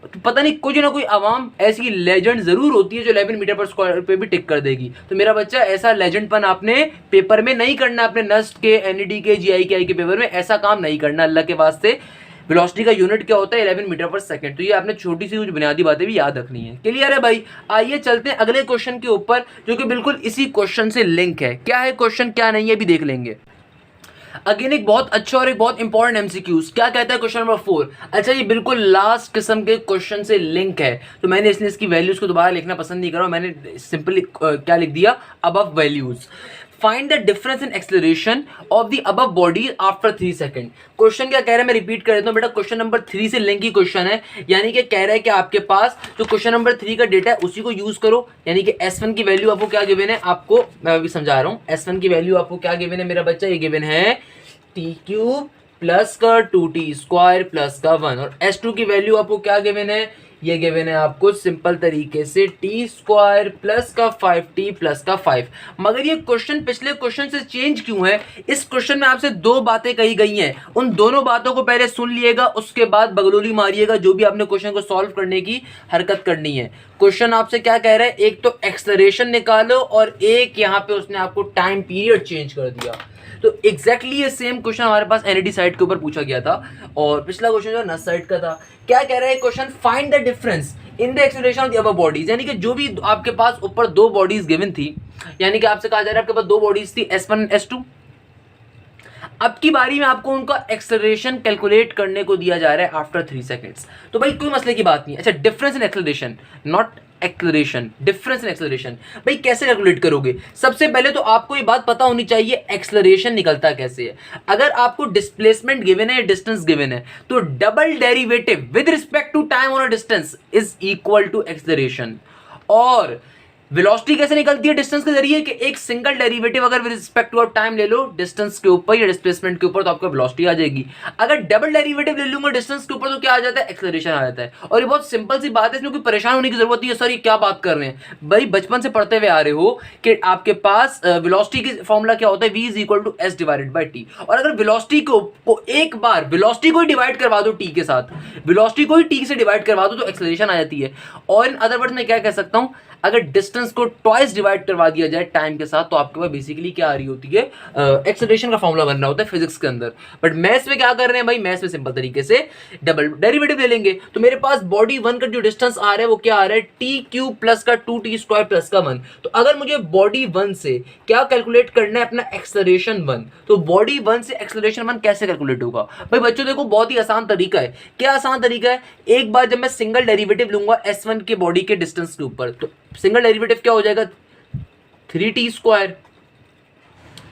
तो पता नहीं कुछ ना कोई आवाम ऐसी लेजेंड जरूर होती है जो 11 मीटर पर स्क्वायर पे भी टिक कर देगी। तो मेरा बच्चा ऐसा लेजेंडपन आपने पेपर में नहीं करना, अपने नस्ट के, एनईडी के, जीआई के पेपर में ऐसा काम नहीं करना अल्लाह के वास्ते। वेलोसिटी का यूनिट क्या होता है 11 मीटर पर सेकंड, तो ये आपने छोटी सी कुछ बुनियादी बातें भी याद रखनी है। क्लियर है भाई, आइए चलते हैं अगले क्वेश्चन के ऊपर जो कि बिल्कुल इसी क्वेश्चन से लिंक है। क्या है क्वेश्चन क्या नहीं है भी देख लेंगे। अगेन एक बहुत अच्छा और एक बहुत इंपॉर्टेंट एमसीक्यूज, क्या कहता है क्वेश्चन नंबर 4। अच्छा ये बिल्कुल लास्ट किस्म के क्वेश्चन से लिंक है, तो मैंने इसलिए इसकी वैल्यूज को दोबारा लिखना पसंद नहीं कर रहा हूं, मैंने सिंपली क्या लिख दिया, above values. Find the difference in acceleration of the above body after 3 second. Question क्या कह रहा है, मैं रिपीट कर देता हूं बेटा, क्वेश्चन नंबर 3 से लिंक ही क्वेश्चन है, यानी कि कह रहा है कि आपके पास जो क्वेश्चन नंबर 3 का डेटा है उसी को यूज करो, यानी कि S1 की वैल्यू आपको क्या गिवन है, आपको मैं अभी समझा रहा हूं, S1 की वैल्यू आपको क्या गिवन है मेरा बच्चा, ये गिवन है टी क्यूब प्लस का 2t स्क्वायर प्लस का 1, और S2 की वैल्यू आपको क्या गिवन है, ये गिवन है आपको सिंपल तरीके से टी स्क्वायर प्लस का 5t प्लस का 5। मगर ये क्वेश्चन पिछले क्वेश्चन से चेंज क्यों है, इस क्वेश्चन में आपसे दो बातें कही गई हैं, उन दोनों बातों को पहले सुन लिएगा, उसके बाद बगलोली मारिएगा जो भी आपने क्वेश्चन को सॉल्व करने की हरकत करनी है। क्वेश्चन आपसे क्या कह रहा है, एक तो एक्सेलरेशन निकालो और एक यहाँ पे उसने आपको टाइम पीरियड चेंज कर दिया। तो एग्जैक्टली ये सेम क्वेश्चन हमारे पास एनईडी साइड के ऊपर पूछा गया था और पिछला क्वेश्चन जो नस साइड का था। क्या कह रहा है question, find the difference in the acceleration of the above bodies, यानी कि जो भी आपके पास ऊपर दो बॉडीज गिवन थी, यानी कि आपसे कहा जा रहा है आपके पास दो बॉडीज थी S1 S2, अब की बारी में आपको उनका एक्सेलरेशन कैलकुलेट करने को दिया जा रहा है आफ्टर 3 सेकंड्स। तो भाई कोई मसले की बात नहीं है। अच्छा difference in acceleration, not acceleration, difference in acceleration, भाई कैसे कैलकुलेट करोगे। सबसे पहले तो आपको ये बात पता होनी चाहिए एक्सेलरेशन निकलता कैसे है। अगर आपको डिस्प्लेसमेंट गिवन है या डिस्टेंस गिवन है तो double derivative with respect to time और distance is equal to acceleration. और वेलोसिटी कैसे निकलती है डिस्टेंस के जरिए, कि एक सिंगल डेरिवेटिव अगर विद रिस्पेक्ट टू टाइम ले लो डिस्टेंस के ऊपर या डिस्प्लेसमेंट के ऊपर तो आपको वेलोसिटी आ जाएगी। अगर डबल डेरिवेटिव ले लूंगा डिस्टेंस के ऊपर तो क्या आ जाता है, एक्सेलरेशन आ जाता है। और ये बहुत सिंपल सी बात है, इसमें कोई परेशान होने की जरूरत नहीं है। सर ये क्या बात कर रहे हैं भाई, बचपन से पढ़ते हुए आ रहे हो कि आपके पास वेलोसिटी की फॉर्मूला क्या होता है, v is equal to s divided by t. और अगर वेलोसिटी को एक बार वेलोसिटी को डिवाइड करवा दो टी के साथ, वेलोसिटी को ही टी से डिवाइड करवा दो तो एक्सेलरेशन आ जाती है। और इन अदर वर्ड्स में क्या कह सकता हूं, अगर डिस्टेंस को ट्वाइस डिवाइड करवा दिया जाए टाइम के साथ तो आपके पास बेसिकली क्या आ रही होती है, एक्सेलरेशन का फॉर्मूला बन रहा होता है फिजिक्स के अंदर। बट मैथ्स में क्या कर रहे हैं भाई, मैथ्स में सिंपल तरीके से डबल डेरिवेटिव ले लेंगे। तो मेरे पास बॉडी 1 का जो डिस्टेंस आ रहा है वो क्या आ रहा है, टी क्यूब प्लस का 2t स्क्वायर प्लस का 1। तो अगर मुझे बॉडी 1 से क्या कैलकुलेट करना है, अपना एक्सेलरेशन 1, तो बॉडी 1 से एक्सेलरेशन 1 कैसे कैलकुलेट होगा भाई बच्चों, देखो बहुत ही आसान तरीका है। क्या आसान तरीका है, एक बार जब मैं सिंगल डेरिवेटिव लूंगा S1 के बॉडी के डिस्टेंस के ऊपर, तो सिंगल डेरिवेटिव क्या हो जाएगा 3t स्क्वायर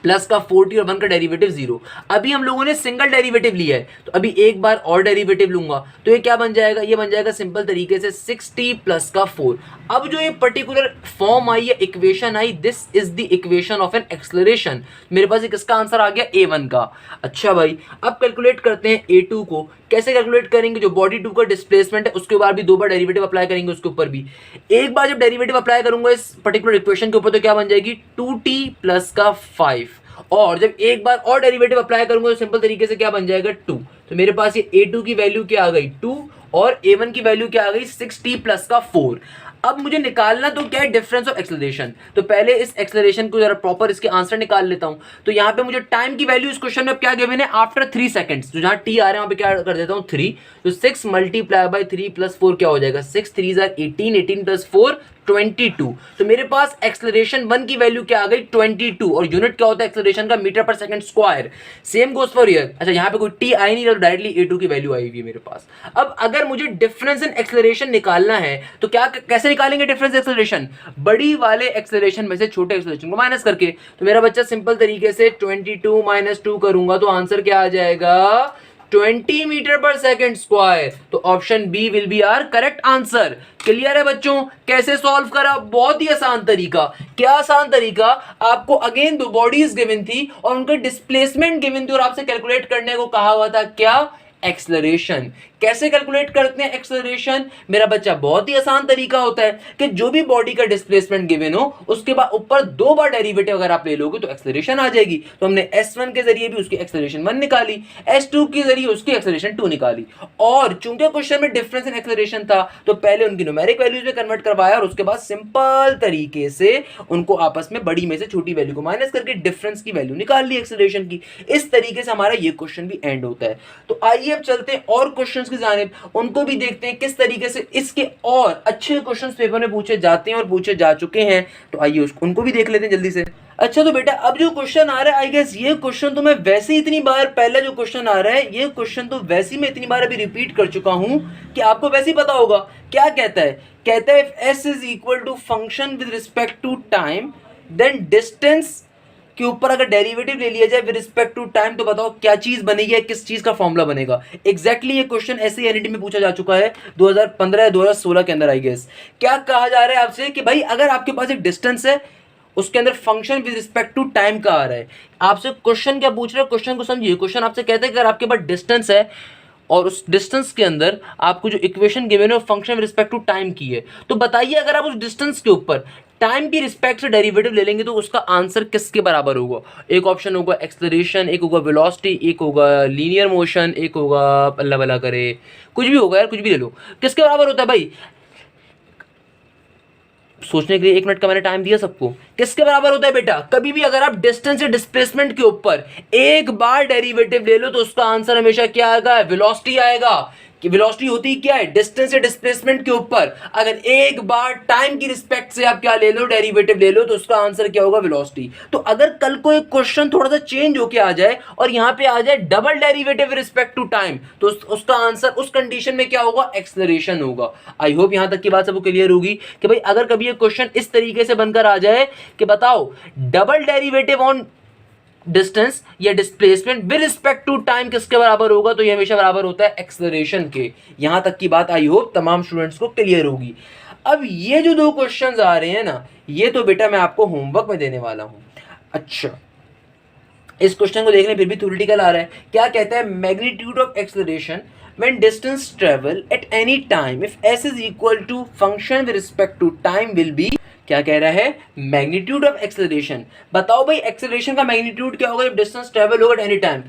प्लस का 4t और 1 का डेरिवेटिव 0। अभी हम लोगों ने सिंगल डेरिवेटिव लिया है तो अभी एक बार और डेरिवेटिव लूंगा तो ये क्या बन जाएगा, ये बन जाएगा सिंपल तरीके से 6t प्लस का 4। अब जो ये पर्टिकुलर फॉर्म आई है, equation I, this is the equation of an acceleration. मेरे पास एक इसका आंसर आ गया a1 का। अच्छा भाई अब कैलकुलेट करते हैं a2 को। कैसे कैलकुलेट करेंगे, जो बॉडी 2 का डिस्प्लेसमेंट है उसके बाद भी दो बार डेरिवेटिव अप्लाई करेंगे, उसके ऊपर भी एक बार जब डेरिवेटिव अप्लाई करूंगा इस पर्टिकुलर इक्वेशन के ऊपर तो क्या बन जाएगी 2t प्लस का 5। और जब एक बार और डेरिवेटिव अप्लाई करूंगा तो सिंपल तरीके से क्या बन जाएगा 2। तो मेरे पास ये a2 की वैल्यू क्या आ गई 2 और a1 की वैल्यू क्या आ गई 6t प्लस का 4। अब मुझे निकालना तो क्या है, डिफरेंस ऑफ एक्सेलरेशन। तो पहले इस एक्सेलरेशन को जरा प्रॉपर इसके आंसर निकाल लेता हूं। तो यहाँ पे मुझे टाइम की वैल्यू इस क्वेश्चन में क्या गिवन है, आफ्टर 3 सेकंड्स। तो जहां टी आ रहा है वहां पे क्या कर देता हूं 3। तो 6 मल्टीप्लाई बाय 3 प्लस 4 क्या हो जाएगा, 6 3 18, 18 प्लस 4 22। तो मेरे पास एक्सेलरेशन 1 की वैल्यू क्या आ गई 22, और यूनिट क्या होता है एक्सेलरेशन का मीटर पर second square. Same goes for here. अच्छा यहाँ पे कोई टी आई नहीं रहा, तो डायरेक्टली a2 की वैल्यू आई हुई है मेरे पास। अब अगर मुझे डिफरेंस इन एक्सेलरेशन निकालना है तो क्या कैसे निकालेंगे डिफरेंस एक्सेलरेशन? बड़ी वाले एक्सेलरेशन में से छोटे एक्सेलरेशन को माइनस करके। तो मेरा बच्चा सिंपल तरीके से 22 माइनस 2 करूंगा तो आंसर क्या आ जाएगा 20 मीटर पर सेकंड स्क्वायर। तो option B will be are correct answer. Clear है बच्चों? कैसे सॉल्व करा? बहुत ही आसान तरीका। क्या आसान तरीका? आपको अगेन दो बॉडीज गिवन थी और उनके डिस्प्लेसमेंट गिवन थी और आपसे कैलकुलेट करने को कहा हुआ था क्या? एक्सेलरेशन। कैसे कैलकुलेट करते हैं एक्सेलरेशन? मेरा बच्चा बहुत ही आसान तरीका होता है कि जो भी बॉडी का डिस्प्लेसमेंट गिवन हो उसके बाद ऊपर 2 बार डेरिवेटिव अगर आप ले लोगे तो एक्सेलरेशन आ जाएगी। तो हमने S1 के जरिए भी उसकी एक्सेलरेशन 1 निकाली, S2 के जरिए उसकी एक्सेलरेशन 2 निकाली। और चूंकि क्वेश्चन में डिफरेंस इन एक्सेलरेशन था तो पहले उनकी न्यूमेरिक वैल्यूज में कन्वर्ट करवाया और उसके बाद सिंपल तरीके से उनको आपस में बड़ी में से छोटी वैल्यू को माइनस करके डिफरेंस की वैल्यू निकाल ली एक्सेलरेशन की। इस तरीके से हमारा ये क्वेश्चन भी एंड होता है। तो आइए अब चलते हैं और क्वेश्चंस की जानिब, उनको भी देखते हैं किस तरीके से इसके और अच्छे क्वेश्चंस पेपर में पूछे जाते हैं और पूछे जा चुके हैं। तो आइए उनको भी देख लेते हैं जल्दी से। अच्छा तो बेटा अब जो क्वेश्चन आ रहा है आई गेस ये क्वेश्चन तो मैं वैसे ही इतनी बार, पहला जो क्वेश्चन आ रहा है ये क्वेश्चन तो वैसे ही मैं इतनी बार अभी रिपीट कर चुका हूं कि आपको वैसे ही पता होगा। क्या कहता है? कहता है if s is equal to function with respect to time then distance के ऊपर अगर डेरिवेटिव ले लिया जाए विद रिस्पेक्ट टू टाइम तो बताओ क्या चीज बनेगी, किस चीज का फॉर्मूला बनेगा। एग्जैक्टली ये क्वेश्चन ऐसे एनईटी में पूछा जा चुका है 2015 या 2016 के अंदर आई गेस। क्या कहा जा रहा है आपसे कि भाई अगर आपके पास एक डिस्टेंस है उसके अंदर function with respect to time का आ रहा है, आपसे क्वेश्चन क्या पूछ रहे हो? क्वेश्चन को समझिए। क्वेश्चन आपसे कहते हैं कि अगर आपके पास डिस्टेंस है और उस डिस्टेंस के अंदर आपको जो इक्वेशन गिवन है वो function with respect to time की है, तो बताइए अगर आप उस डिस्टेंस के ऊपर टाइम की रिस्पेक्ट से डेरिवेटिव ले लेंगे तो उसका आंसर किसके बराबर होगा? एक ऑप्शन होगा एक्सेलरेशन, एक होगा वेलोसिटी, एक होगा लीनियर मोशन, एक होगा अल्लाह भला करे कुछ भी होगा यार, कुछ भी ले लो। किसके बराबर होता है भाई? सोचने के लिए 1 मिनट का मैंने टाइम दिया सबको। किसके बराबर होता है बेटा? कभी भी अगर आप डिस्टेंस या डिस्प्लेसमेंट के ऊपर एक बार डेरिवेटिव ले लो तो उसका आंसर हमेशा क्या आएगा? वेलोसिटी आएगा। कि वेलोसिटी होती क्या है? डिस्टेंस या डिस्प्लेसमेंट के ऊपर अगर एक बार टाइम की रिस्पेक्ट से आप क्या ले लो, डेरिवेटिव ले लो, तो उसका आंसर क्या होगा? वेलोसिटी। तो अगर कल को एक क्वेश्चन थोड़ा सा चेंज होके आ जाए और यहां पे आ जाए double derivative with respect to time तो उसका आंसर उस कंडीशन में क्या होगा? एक्सेलरेशन होगा। आई होप यहां तक की बात सबको क्लियर होगी कि भाई अगर कभी ये क्वेश्चन इस तरीके से बनकर आ जाए कि बताओ डबल डेरिवेटिव ऑन डिस्टेंस या displacement with respect to time किसके बराबर होगा, तो ये हमेशा बराबर होता है एक्सेलरेशन के। यहां तक की बात आई होप तमाम स्टूडेंट्स को क्लियर होगी। अब ये जो 2 क्वेश्चंस आ रहे हैं ना, ये तो बेटा मैं आपको होमवर्क में देने वाला हूं। अच्छा इस क्वेश्चन को देखने फिर भी थ्योरेटिकल आ रहा है। क्या कहता है? Magnitude of acceleration when distance travel at any time if s is equal to function with respect to time will be, क्या कह रहा है? Magnitude of acceleration. बताओ भाई एक्सेलरेशन का मैग्नीट्यूड क्या होगा जब डिस्टेंस ट्रेवल होगा at any time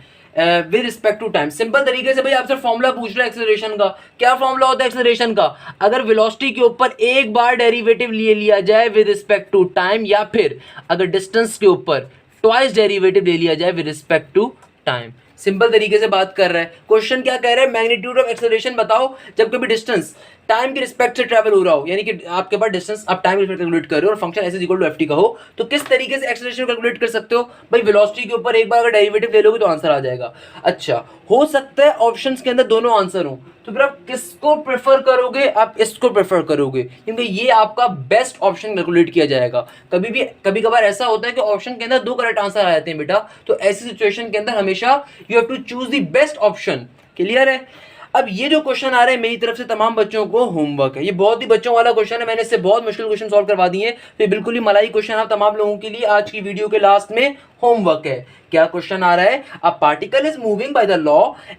with respect to time. Simple तरीके से भाई आपसे फॉर्मूला पूछ रहा है एक्सेलरेशन का। क्या फॉर्मूला होता है एक्सेलरेशन का? अगर वेलोसिटी के ऊपर एक बार डेरिवेटिव ले लिया जाए विद रिस्पेक्ट टू टाइम या फिर अगर डिस्टेंस के ऊपर ट्वाइस डेरिवेटिव ले लिया जाए with respect to time. Simple तरीके से बात कर रहा है। क्वेश्चन क्या कह रहा है? मैग्नीट्यूड ऑफ एक्सेलरेशन बताओ जब कभी डिस्टेंस टाइम के रिस्पेक्ट से ट्रैवल हो रहा हो, यानी कि आपके पास डिस्टेंस आप टाइम के रिस्पेक्ट कैलकुलेट कर रहे हो और function s equal to ft का हो, तो किस तरीके से एक्सेलरेशन कैलकुलेट कर सकते हो? भाई वेलोसिटी के ऊपर एक बार अगर डेरिवेटिव ले लोगे तो आंसर आ जाएगा। अच्छा हो सकता है ऑप्शंस के अंदर दोनों आंसर हो, तो फिर आप किसको प्रेफर करोगे? आप इसको प्रेफर करोगे क्योंकि ये आपका बेस्ट ऑप्शन कैलकुलेट किया जाएगा। कभी कभार ऐसा होता है कि ऑप्शन के अंदर 2 करेक्ट आंसर आ जाते हैं बेटा, तो ऐसी सिचुएशन के अंदर हमेशा you have to choose the best option. Clear है? अब ये जो क्वेश्चन आ रहा है मेरी तरफ से तमाम बच्चों को होमवर्क है। ये बहुत ही बच्चों वाला क्वेश्चन है, मैंने इससे बहुत मुश्किल क्वेश्चन सॉल्व करवा दिए हैं, तो ये बिल्कुल ही मलाई क्वेश्चन आप तमाम लोगों के लिए आज की वीडियो के लास्ट में होमवर्क है। क्या क्वेश्चन आ रहा है? A particle is moving by the law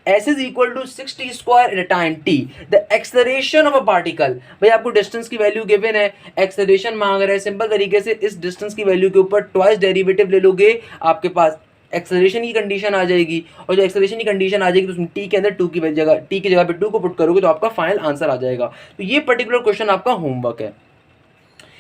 s is equal to 6t square at a time t। The acceleration of a particle, भाई आपको डिस्टेंस की वैल्यू गिवन है, एक्सेलरेशन मांग रहा है। सिंपल तरीके से इस डिस्टेंस की वैल्यू के ऊपर ट्वाइस डेरिवेटिव ले लोगे, आपके पास एक्सेलरेशन की कंडीशन आ जाएगी, और जो एक्सेलरेशन की कंडीशन आ जाएगी तो उसमें टी के अंदर 2 की जगह, टी की जगह पे 2 को पुट करोगे तो आपका फाइनल आंसर आ जाएगा। तो ये पर्टिकुलर क्वेश्चन आपका होमवर्क है।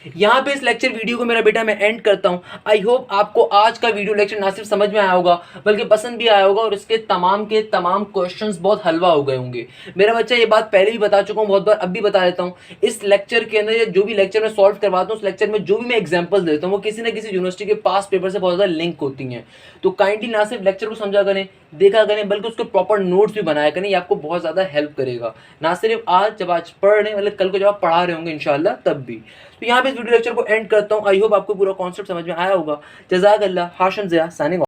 यहाँ पे इस लेक्चर वीडियो को मेरा बेटा मैं एंड करता हूँ। आई होप आपको आज का वीडियो लेक्चर ना सिर्फ समझ में आया होगा बल्कि पसंद भी आया होगा और इसके तमाम के तमाम क्वेश्चंस बहुत हलवा हो गए होंगे। मेरा बच्चा ये बात पहले भी बता चुका हूँ बहुत बार, अब भी बता देता हूँ। इस लेक्चर के अंदर या जो भी लेक्चर मैं सॉल्व करवाता हूँ उस लेक्चर में जो भी मैं एग्जाम्पल देता हूँ वो किसी न किसी यूनिवर्सिटी के पास पेपर से बहुत ज़्यादा लिंक होती हैं। तो काइंडली ना सिर्फ लेक्चर को समझा करें, देखा करें, बल्कि उसके प्रॉपर नोट्स भी बनाया करें। ये आपको बहुत ज़्यादा हेल्प करेगा, ना सिर्फ आज जब आज पढ़ रहे हैं मतलब कल को जब आप पढ़ा रहे होंगे इंशाल्लाह तब भी। तो यहाँ पे इस वीडियो लेक्चर को एंड करता हूँ। आई होप आपको पूरा कॉन्सेप्ट समझ में आया होगा। जज़ाकल्लाह। Hashim Zia signing of.